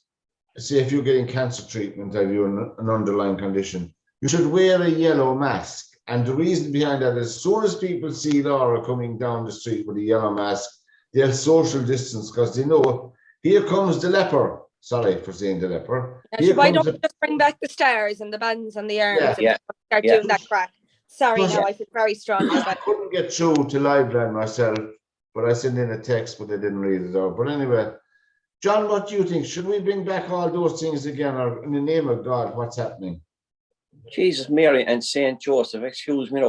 say, if you're getting cancer treatment, have you an underlying condition, you should wear a yellow mask. And the reason behind that is, as soon as people see Laura coming down the street with a yellow mask, they'll social distance because they know, here comes the leper. Sorry for saying the leper. Why don't we just bring back the stars and the bands and the arms and start doing that crack? Sorry, Plus, now I feel very strongly I about it. couldn't get through to LiveLine myself, but I sent in a text, but they didn't read it out. But anyway, John, what do you think? Should we bring back all those things again, or in the name of God, what's happening? Jesus, Mary, and Saint Joseph. Excuse me,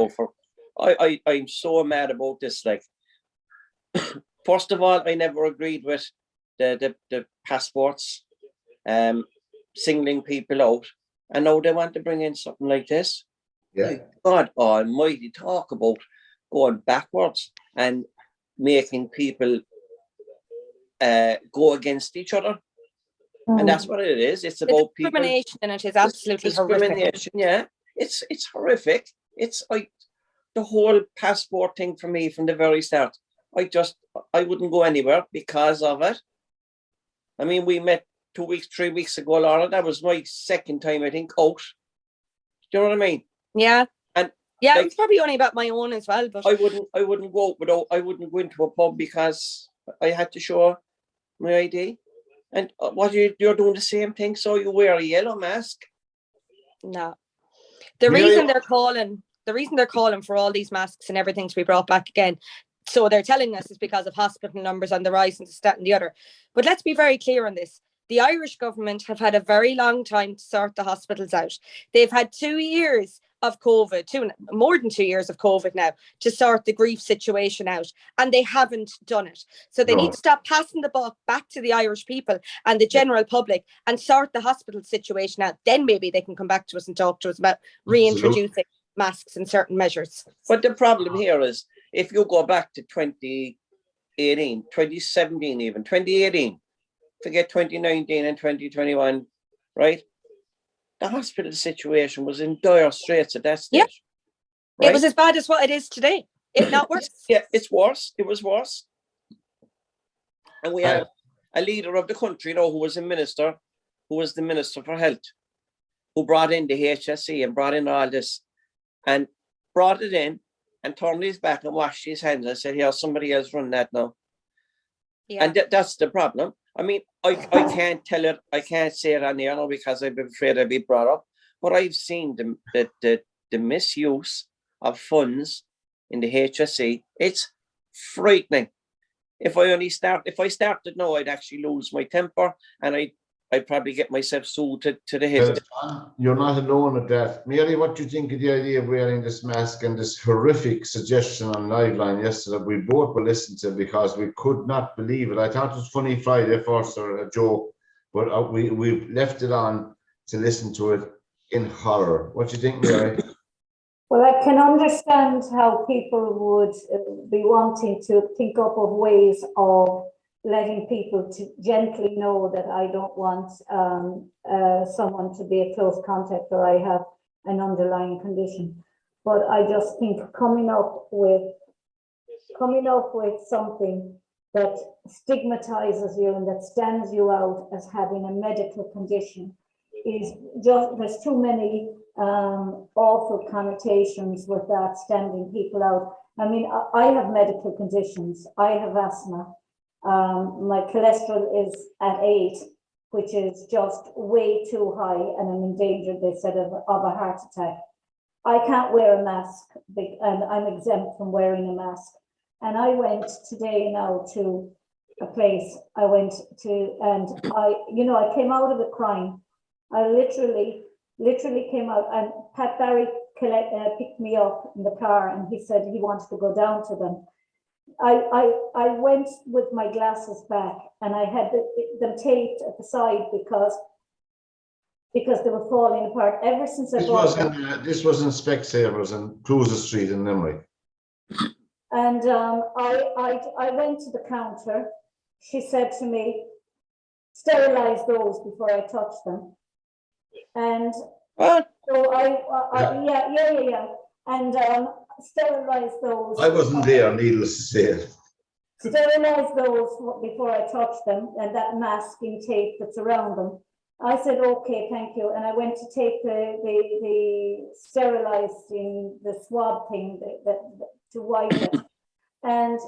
I'm so mad about this. Like, first of all, I never agreed with the passports, singling people out, and now they want to bring in something like this. Yeah. God Almighty, talk about going backwards and making people go against each other. And that's what it is. It's about people. Discrimination, and it is absolutely horrific. Discrimination, yeah. It's horrific. It's like the whole passport thing for me from the very start. I wouldn't go anywhere because of it. I mean, we met 2 weeks, 3 weeks ago, Laura. That was my second time, I think, out. Do you know what I mean? Yeah. And yeah, like, it's probably only about my own as well. But I wouldn't go I wouldn't go into a pub because I had to show my ID. And what you're doing the same thing, so you wear a yellow mask. No. The reason they're calling for all these masks and everything to be brought back again, so they're telling us, is because of hospital numbers on the rise and this, that and the other. But let's be very clear on this. The Irish government have had a very long time to sort the hospitals out. They've had 2 years of COVID, more than 2 years of COVID now, to sort the grief situation out, and they haven't done it. So they need to stop passing the buck back to the Irish people and the general public and sort the hospital situation out. Then maybe they can come back to us and talk to us about reintroducing masks and certain measures. But the problem here is, if you go back to 2018, 2017 even, 2018, forget 2019 and 2021, right? The hospital situation was in dire straits at that stage. Yeah. Right? It was as bad as what it is today, if not worse. Yeah, it's worse. It was worse. And we had a leader of the country, who was a minister, who was the Minister for Health, who brought in the HSE and brought in all this, and brought it in and turned his back and washed his hands and said, "Here's somebody else run that now." Yeah. And that's the problem. I mean, I can't tell it, I can't say it on the air because I'm afraid I'll be brought up, but I've seen the misuse of funds in the HSE. It's frightening. If I started now, I'd actually lose my temper, and I'd probably get myself sued to the hip. You're not alone with that. Mary, what do you think of the idea of wearing this mask and this horrific suggestion on LiveLine yesterday? We both were listening to because we could not believe it. I thought it was funny Friday first, or a joke, but we left it on to listen to it in horror. What do you think, Mary? Well, I can understand how people would be wanting to think up of ways of letting people to gently know that I don't want someone to be a close contact, or I have an underlying condition. But I just think coming up with something that stigmatizes you and that stands you out as having a medical condition is just, there's too many awful connotations with that, standing people out. I mean, I have medical conditions. I have asthma. My cholesterol is at 8, which is just way too high, and I'm in danger, they said, of a heart attack. I can't wear a mask, and I'm exempt from wearing a mask. And I went today now to a place I went to, and I came out of it crying. I literally came out, and Pat Barry picked me up in the car, and he said he wanted to go down to them. I went with my glasses back, and I had them taped at the side because they were falling apart ever since I bought them. This was in Specsavers and Cruiser Street in Limerick. And I went to the counter. She said to me, "Sterilize those before I touch them." And what? So yeah. And sterilize those. I wasn't there, needless to say. Sterilize those before I touch them, and that masking tape that's around them. I said, "Okay, thank you." And I went to take the sterilizing, the swab thing to wipe it. And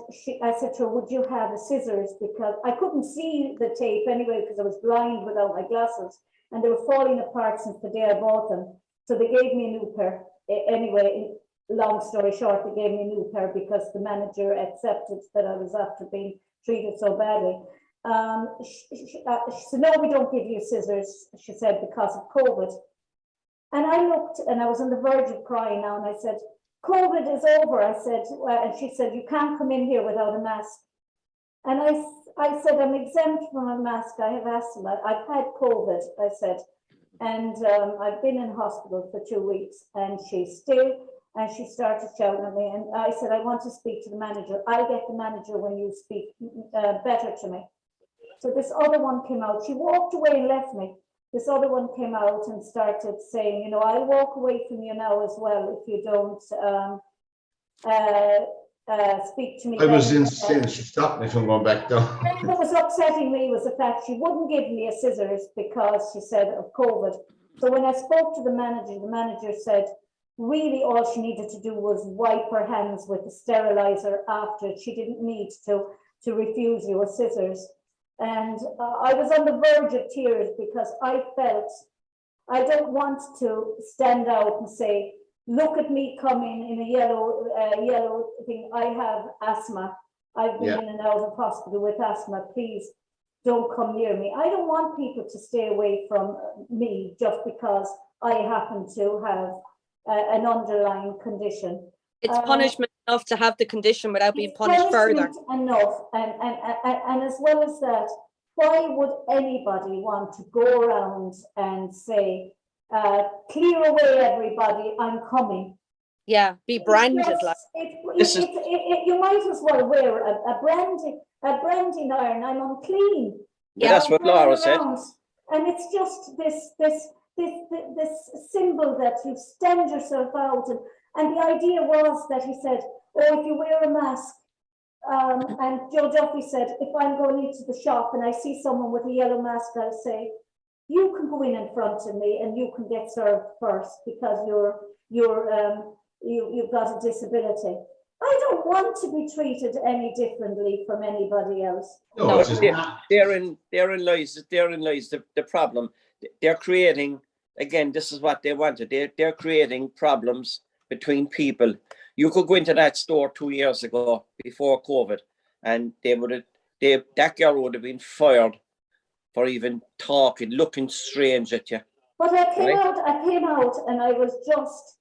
I said to her, "Would you have a scissors?" Because I couldn't see the tape anyway because I was blind without my glasses, and they were falling apart since the day I bought them. So they gave me a new pair anyway. long story short, they gave me a new pair because the manager accepted that I was after being treated so badly. She said, no, we don't give you scissors, she said, because of COVID. And I looked and I was on the verge of crying now, and I said, COVID is over, I said, and she said, you can't come in here without a mask. And I said, I'm exempt from a mask, I have asthma, I've had COVID, I said, and I've been in hospital for 2 weeks. And she started shouting at me, and I said, I want to speak to the manager. I'll get the manager when you speak better to me. So this other one came out, she walked away and left me. This other one came out and started saying, you know, I'll walk away from you now as well if you don't speak to me. I was insane. She stopped me from going back down. What was upsetting me was the fact she wouldn't give me a scissors because she said of COVID. So when I spoke to the manager said really all she needed to do was wipe her hands with the sterilizer after. She didn't need to refuse you a scissors. And I was on the verge of tears because I felt I don't want to stand out and say, look at me coming in a yellow thing. I have asthma. I've been in and out of hospital with asthma. Please don't come near me. I don't want people to stay away from me just because I happen to have an underlying condition. It's punishment enough to have the condition without being punished further. Enough, and as well as that, why would anybody want to go around and say, clear away everybody, I'm coming? Yeah, be branded like. You might as well wear a branding iron. I'm unclean. Yeah, that's what Laura said. And it's just this symbol that you stand yourself out. And the idea was that he said, oh, if you wear a mask, and Joe Duffy said, if I'm going into the shop and I see someone with a yellow mask, I'll say, you can go in front of me and you can get served first because you've got a disability. I don't want to be treated any differently from anybody else. No, therein lies the problem. They're creating, again, this is what they wanted. They're creating problems between people. You could go into that store 2 years ago before COVID, and that girl would have been fired for even talking, looking strange at you. But I came out and I was just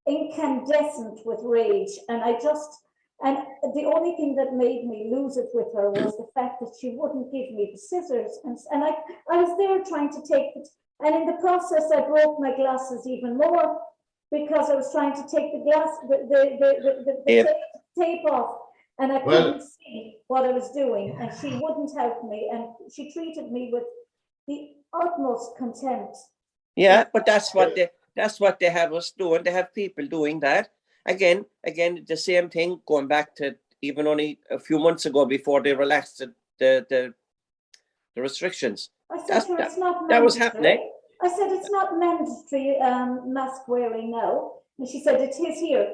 incandescent with rage, and the only thing that made me lose it with her was the fact that she wouldn't give me the scissors, and I was there trying to take it, and in the process I broke my glasses even more because I was trying to take the tape off, and I couldn't see what I was doing, and she wouldn't help me, and she treated me with the utmost contempt. Yeah, but that's what they have us doing. They have people doing that. Again, the same thing going back to even only a few months ago before they relaxed the restrictions. I said to her, it's not mandatory. That was happening. I said, it's not mandatory mask wearing now. And she said, it is here.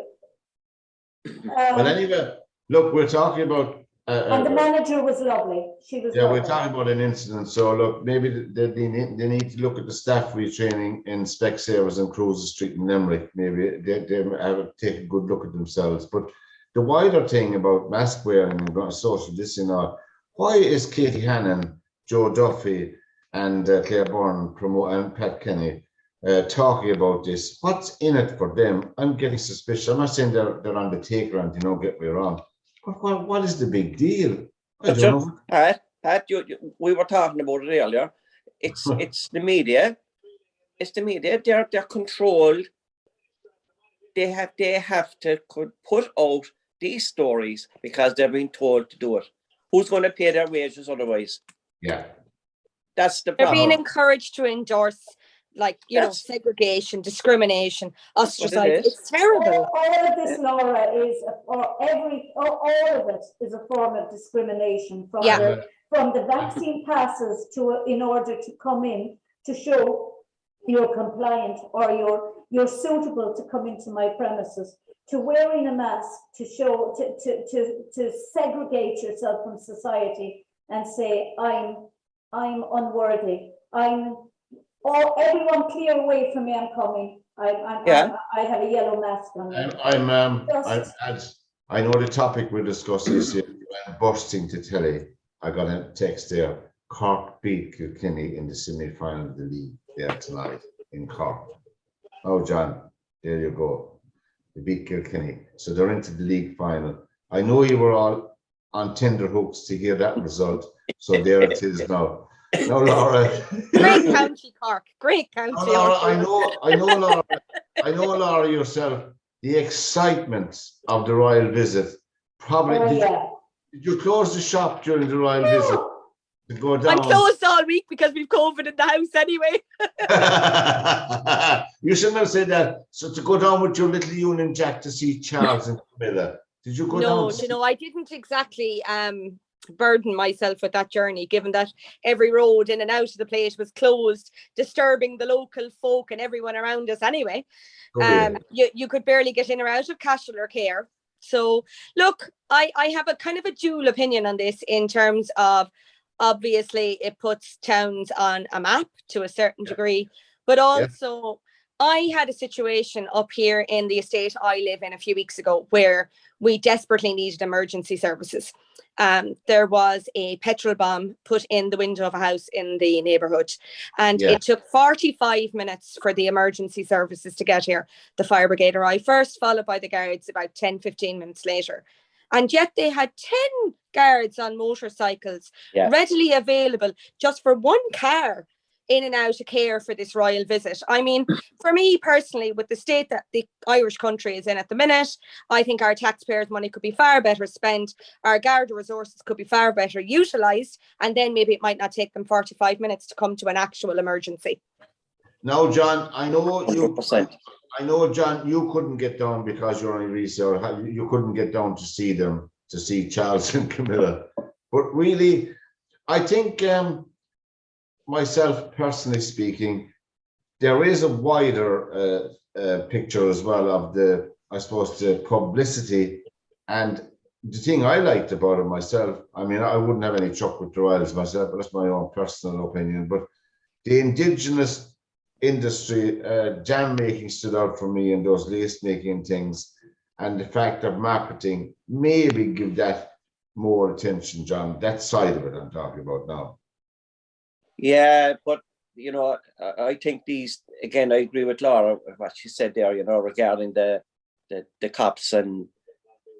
But anyway, look, we're talking about... and the manager was lovely. She was lovely. We're talking about an incident. So look, maybe they need to look at the staff retraining in Specsavers and Cruiser Street in Limerick. Maybe they have to take a good look at themselves. But the wider thing about mask wearing and social distancing, why is Katie Hannon, Joe Duffy, and Claire Byrne and Pat Kenny talking about this? What's in it for them? I'm getting suspicious. I'm not saying they're on the take around, get me wrong. But what is the big deal? I don't know. Pat, we were talking about it earlier. It's the media. It's the media. They're controlled. They have to put out these stories because they're being told to do it. Who's going to pay their wages otherwise? Yeah. That's the problem. They're being encouraged to endorse, segregation, discrimination, ostracization. It's terrible. All of this, Laura, is all of it is a form of discrimination from the vaccine passes in order to come in to show you're compliant or you're suitable to come into my premises, to wearing a mask to show to segregate yourself from society and say I'm unworthy. Oh, everyone clear away from me, I'm coming. I have a yellow mask on me. I know the topic we're discussing is I'm bursting to tell you, I got a text there. Cork beat Kilkenny in the semi-final of the league there tonight in Cork. Oh, John, there you go. They beat Kilkenny. So they're into the league final. I know you were all on tender hooks to hear that result. So there it is now. Now, Laura. Great county, Cork. Great county. Laura, Laura, Laura, yourself, the excitement of the royal visit. Probably, did you close the shop during the royal visit? To go down? I'm closed all week because we've COVID in the house anyway. You shouldn't have said that. So to go down with your little Union Jack to see Charles and Camilla. Did you go down? No, I didn't exactly burden myself with that journey, given that every road in and out of the place was closed, disturbing the local folk and everyone around us anyway. You could barely get in or out of Cashel or Care. So look, I have a kind of a dual opinion on this in terms of, obviously it puts towns on a map to a certain degree, but also I had a situation up here in the estate I live in a few weeks ago where we desperately needed emergency services. There was a petrol bomb put in the window of a house in the neighbourhood, and it took 45 minutes for the emergency services to get here. The fire brigade arrived first, followed by the guards about 10-15 minutes later. And yet they had 10 guards on motorcycles readily available just for one car in and out of Care for this royal visit. I mean, for me personally, with the state that the Irish country is in at the minute, I think our taxpayers' money could be far better spent. Our Garda resources could be far better utilised. And then maybe it might not take them 45 minutes to come to an actual emergency. Now, John, I know 100%. I know, John, you couldn't get down because you're on resale. You couldn't get down to see them, to see Charles and Camilla. But really, I think myself, personally speaking, there is a wider picture as well of the, I suppose, the publicity. And the thing I liked about it myself, I mean, I wouldn't have any truck with the Royals myself, but that's my own personal opinion. But the Indigenous industry, jam making stood out for me, and those lace making things, and the fact of marketing, maybe give that more attention, John. That side of it I'm talking about now. Yeah, but you know, I think these, again, I agree with Laura what she said there, you know, regarding the cops and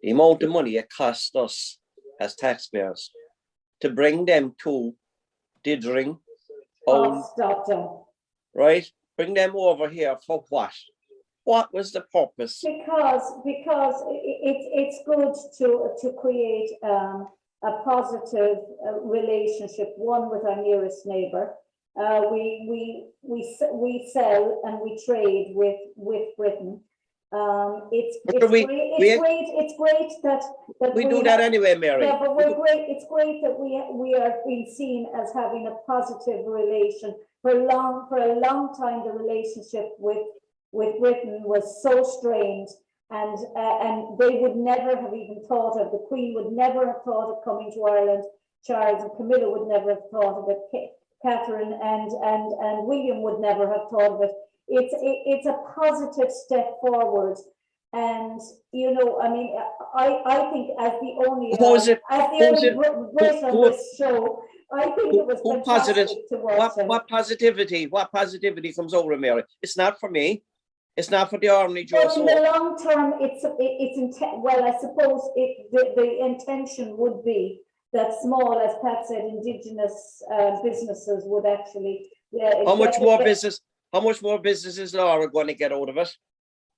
the amount of money it costs us as taxpayers to bring them to Didring. Right? Bring them over here for what? What was the purpose? Because it's good to create a positive relationship, one with our nearest neighbour. We sell and we trade with Britain. It's great that we do that anyway, Mary. Yeah, but it's great that we are being seen as having a positive relation. For a long time, the relationship with Britain was so strained, and they would never have even thought of, the Queen would never have thought of coming to Ireland. Charles and Camilla would never have thought of it. Catherine and William would never have thought of it. It's a positive step forward, and you know, I mean, I think as the only Brit on this show, I think it was fantastic to watch. What positivity comes over, Mary? It's not for me. It's not for the ordinary Joe. In the long term, well, I suppose the intention would be that small, as Pat said, Indigenous businesses would actually. How much more business is Laura going to get out of it?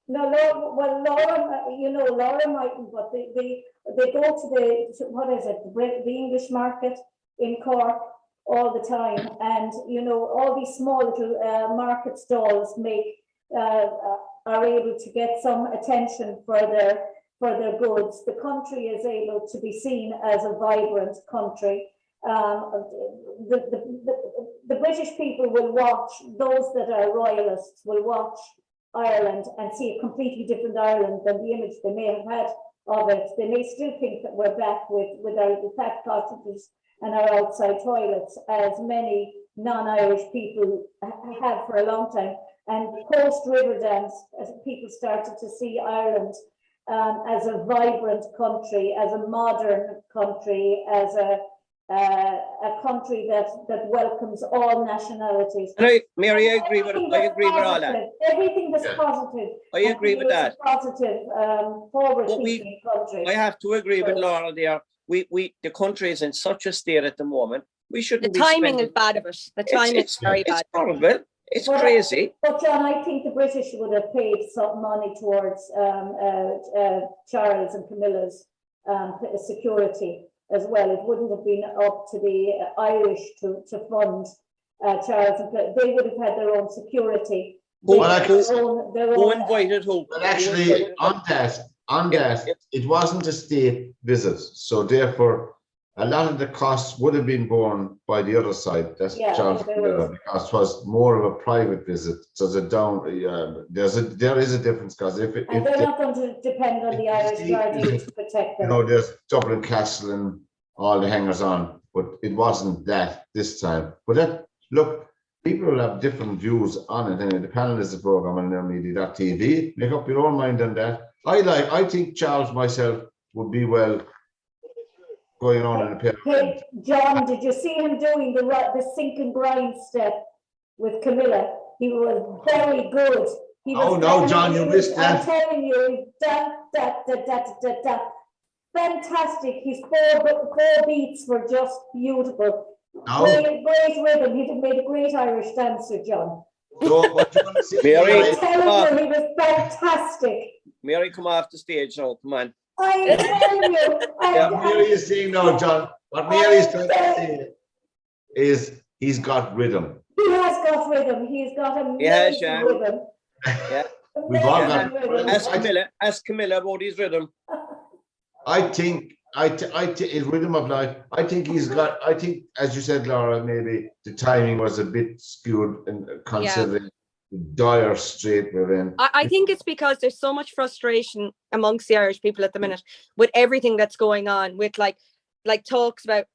No, Laura, you know, Laura mightn't, but they go to the English market in Cork all the time, and you know, all these small little market stalls are able to get some attention for their goods. The country is able to be seen as a vibrant country. The British people will watch, those that are royalists will watch Ireland and see a completely different Ireland than the image they may have had of it. They may still think that we're back with our little fat cottages and our outside toilets, as many non-Irish people have for a long time. And post Riverdance, as people started to see Ireland as a vibrant country, as a modern country, as a country that welcomes all nationalities. And Mary, I agree with all that. Everything that's positive. I agree with that. Positive, forward-thinking country. I have to agree with Laura there. The country is in such a state at the moment. We shouldn't. The timing is bad of it. The timing is very bad. It's horrible. It's crazy. But John, I think the British would have paid some money towards Charles and Camilla's security as well. It wouldn't have been up to the Irish to fund Charles and Camilla. They would have had their own security. Who invited who? But actually, on that, it wasn't a state visit, so therefore, a lot of the costs would have been borne by the other side. That's Charles because it was more of a private visit. So there is a difference because they're not going to depend on the Irish Guardian to protect them. There's Dublin Castle and all the hangers on, but it wasn't that this time. But look, people have different views on it. And the panel is a program on LiR Media.tv. Make up your own mind on that. I think Charles myself would be well going on in a pair. Hey, John, did you see him doing the sink and grind step with Camilla? He was very good. John, you missed that. I'm telling you, fantastic. His four beats were just beautiful. Great rhythm. He made a great Irish dancer, John. So what you want to see? Mary, I'm telling you, he was fantastic. Mary, come off the stage now. Come on. I'm telling you. Mary is saying now, John. What Mary is trying to say is he's got rhythm. He has got rhythm. He's got amazing rhythm. Yeah. We've all got rhythm. Ask Camilla about his rhythm. I think his rhythm of life. I think, as you said, Laura, maybe the timing was a bit skewed and considering the dire strait we're in. I think it's because there's so much frustration amongst the Irish people at the minute with everything that's going on, with like talks about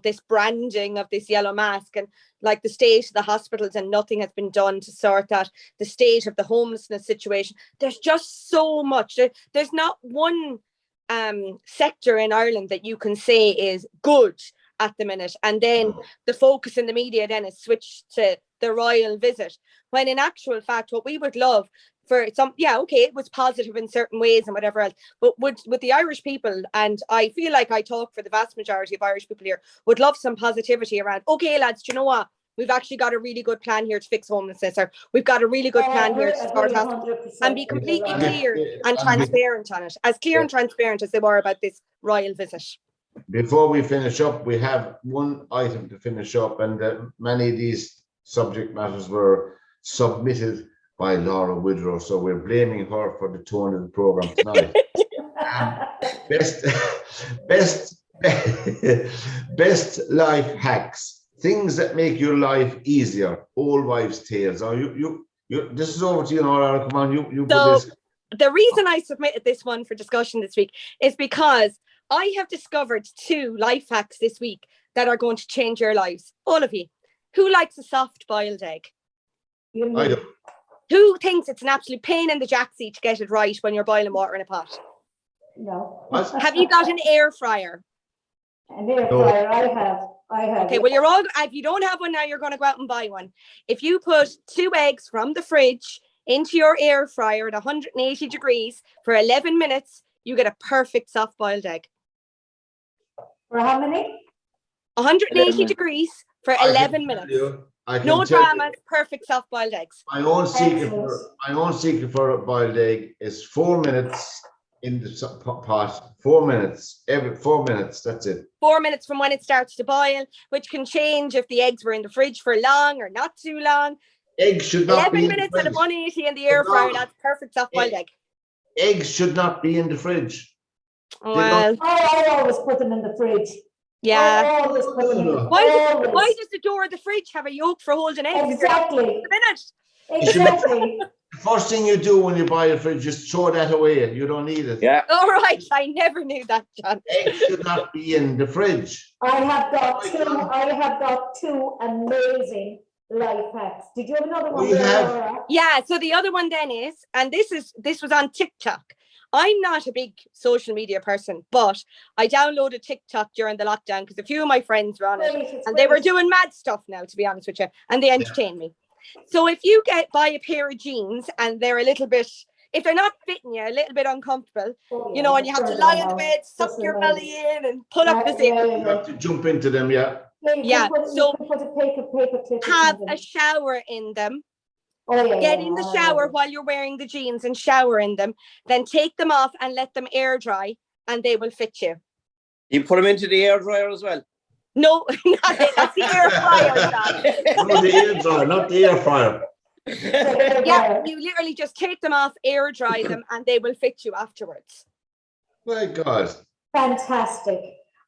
this branding of this yellow mask and like the state of the hospitals, and nothing has been done to sort that, the state of the homelessness situation. There's just so much. There's not one sector in Ireland that you can say is good at the minute, and then the focus in the media then is switched to the royal visit, when in actual fact what we would love for some, it was positive in certain ways and whatever else, but with the Irish people, and I feel like I talk for the vast majority of Irish people here, would love some positivity around, okay lads, do you know what, we've actually got a really good plan here to fix homelessness, or we've got a really good plan here to sort hospitals, and be completely clear and transparent on it, as clear and transparent as they were about this royal visit. Before we finish up, we have one item to finish up, and many of these subject matters were submitted by Laura Witherow, so we're blaming her for the tone of the program tonight. Best life hacks, things that make your life easier. Old wives' tales. This is over to you, Laura. Come on, you put this. The reason I submitted this one for discussion this week is because I have discovered 2 life hacks this week that are going to change your lives. All of you. Who likes a soft boiled egg? I don't. Who thinks it's an absolute pain in the jacksie to get it right when you're boiling water in a pot? No. Have you got an air fryer? An air fryer, I have. Okay, well, you're all, if you don't have one now, you're going to go out and buy one. If you put 2 eggs from the fridge into your air fryer at 180 degrees for 11 minutes, you get a perfect soft boiled egg. For how many? 180 degrees for 11 minutes. No dramas, perfect soft boiled eggs. My own secret for a boiled egg is 4 minutes in the pot. 4 minutes, every 4 minutes, that's it. 4 minutes from when it starts to boil, which can change if the eggs were in the fridge for long or not too long. Eggs should not 11 minutes at 180 in the air fryer, that's perfect soft boiled egg. Eggs should not be in the fridge. Well, I always put them in the fridge. Yeah. Why does the door of the fridge have a yoke for holding eggs? Exactly. A minute. Exactly. The first thing you do when you buy a fridge, just throw that away. You don't need it. Yeah. All right, I never knew that, John. Eggs should not be in the fridge. I have got two amazing life hacks. Did you have another one? We have. Laura? Yeah, so the other one then is, and this was on TikTok. I'm not a big social media person, but I downloaded TikTok during the lockdown because a few of my friends were on it, and they were doing mad stuff now, to be honest with you, and they entertained me. So if you buy a pair of jeans and they're a little bit, if they're not fitting you, a little bit uncomfortable, you know, and you have to lie on the bed, suck your belly in and pull up the zip. You have to jump into them, yeah. Yeah, so put a paper clip have a shower in them. Get in the shower while you're wearing the jeans and shower in them. Then take them off and let them air dry, and they will fit you. You put them into the air dryer as well? No, that's the air fryer, John. No, the air dryer, not the air fryer. Yeah, you literally just take them off, air dry them, and they will fit you afterwards. My God. Fantastic.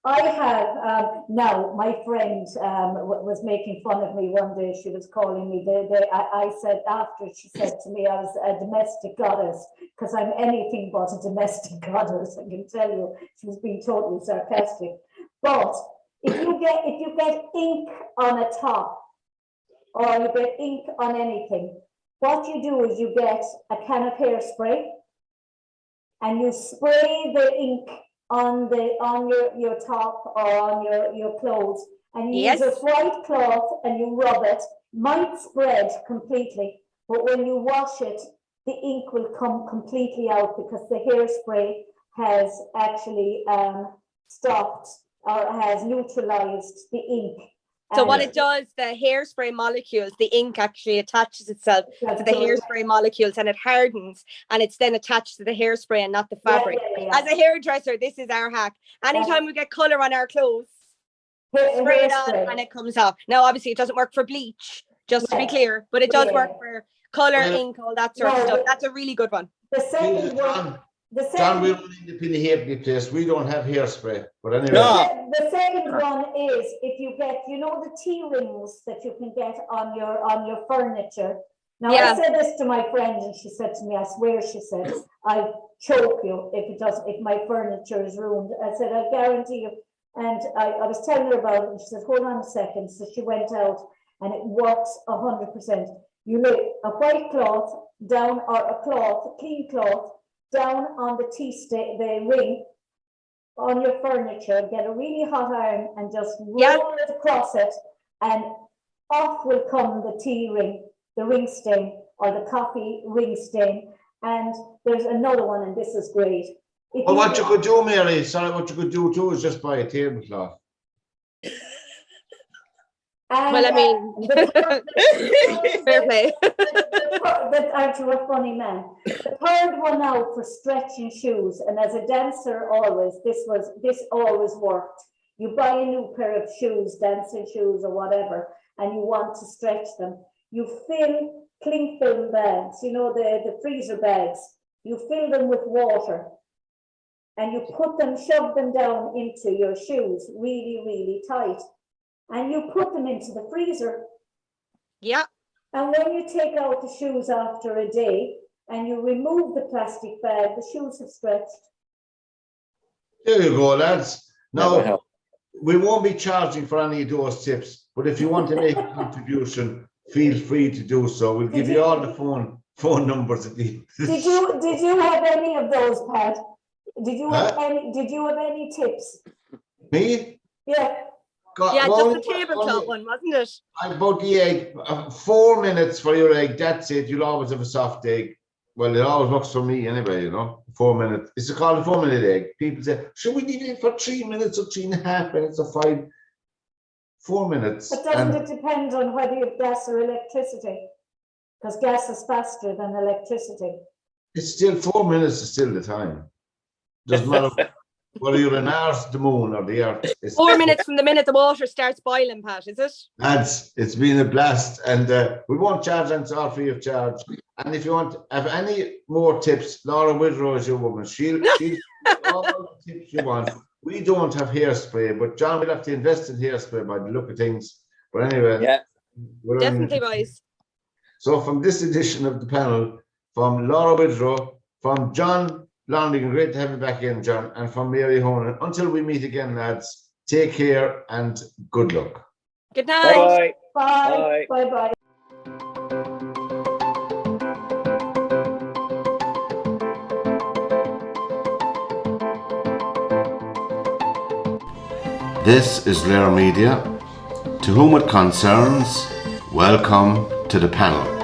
I have now. My friend was making fun of me one day. She was calling me. I said after she said to me I was a domestic goddess because I'm anything but a domestic goddess. I can tell you, she was being totally sarcastic. But if you get ink on a top or you get ink on anything, what you do is you get a can of hairspray and you spray the ink on your top or on your clothes, and you use a white cloth and you rub it. Might spread completely, but when you wash it, the ink will come completely out because the hairspray has actually stopped or has neutralized the ink. So what it does, the hairspray molecules, the ink actually attaches itself to the hairspray molecules and it hardens, and it's then attached to the hairspray and not the fabric. As a hairdresser, this is our hack. Anytime we get colour on our clothes, spray it on and it comes off. Now, obviously, it doesn't work for bleach, just to be clear, but it does work for colour, ink, all that sort of stuff. That's a really good one. The second one. John, we're only in the penny halfpenny place. We don't have hairspray, but anyway. No. The second one is if you get, you know, the tea rings that you can get on your furniture. Now I said this to my friend, and she said to me, I swear, she said, I'll choke you if my furniture is ruined. I said, I guarantee you. And I was telling her about it, and she said, hold on a second. So she went out, and it works 100%. You lay a white cloth down, or a clean cloth, down on the ring on your furniture, get a really hot iron and just roll it across it, and off will come the tea ring, the ring stain, or the coffee ring stain. And there's another one, and this is great. Well, what you could do, Mary, what you could do too is just buy a tablecloth. Well, I mean, fair play. Aren't you a funny man? The third one out for stretching shoes, and as a dancer, this always worked. You buy a new pair of shoes, dancing shoes or whatever, and you want to stretch them. You fill cling film bags, you know, the freezer bags. You fill them with water, and you shove them down into your shoes, really, really tight. And you put them into the freezer. Yeah. And when you take out the shoes after a day and you remove the plastic bag, the shoes have stretched. There you go, lads. Now, we won't be charging for any of those tips, but if you want to make a contribution, feel free to do so. We'll give you all the phone numbers at the Did you have any of those, Pat? Did you have any tips? Me? Yeah. Just the tabletop one, wasn't it? About the egg, 4 minutes for your egg. That's it. You'll always have a soft egg. Well, it always works for me anyway, you know. 4 minutes. It's called a 4 minute egg. People say, should we leave it for 3 minutes or 3.5 minutes or 5? 4 minutes. But doesn't it depend on whether you have gas or electricity? Because gas is faster than electricity. It's still 4 minutes is still the time. Doesn't matter whether you're in Mars, the moon, or the Earth. 4 minutes from the minute the water starts boiling, Pat, is it? It's been a blast, and we won't charge, and it's all free of charge. And if you want have any more tips, Laura Witherow is your woman. She'll all the tips you want. We don't have hairspray, but John will have to invest in hairspray by the look of things. But anyway, definitely, boys. So from this edition of the panel, from Laura Witherow, from John Lonergan, great to have you back in, John, and from Mary Honan. Until we meet again, lads, take care and good luck. Good night. Bye. Bye. Bye. This is LiR Media. To whom it concerns, welcome to the panel.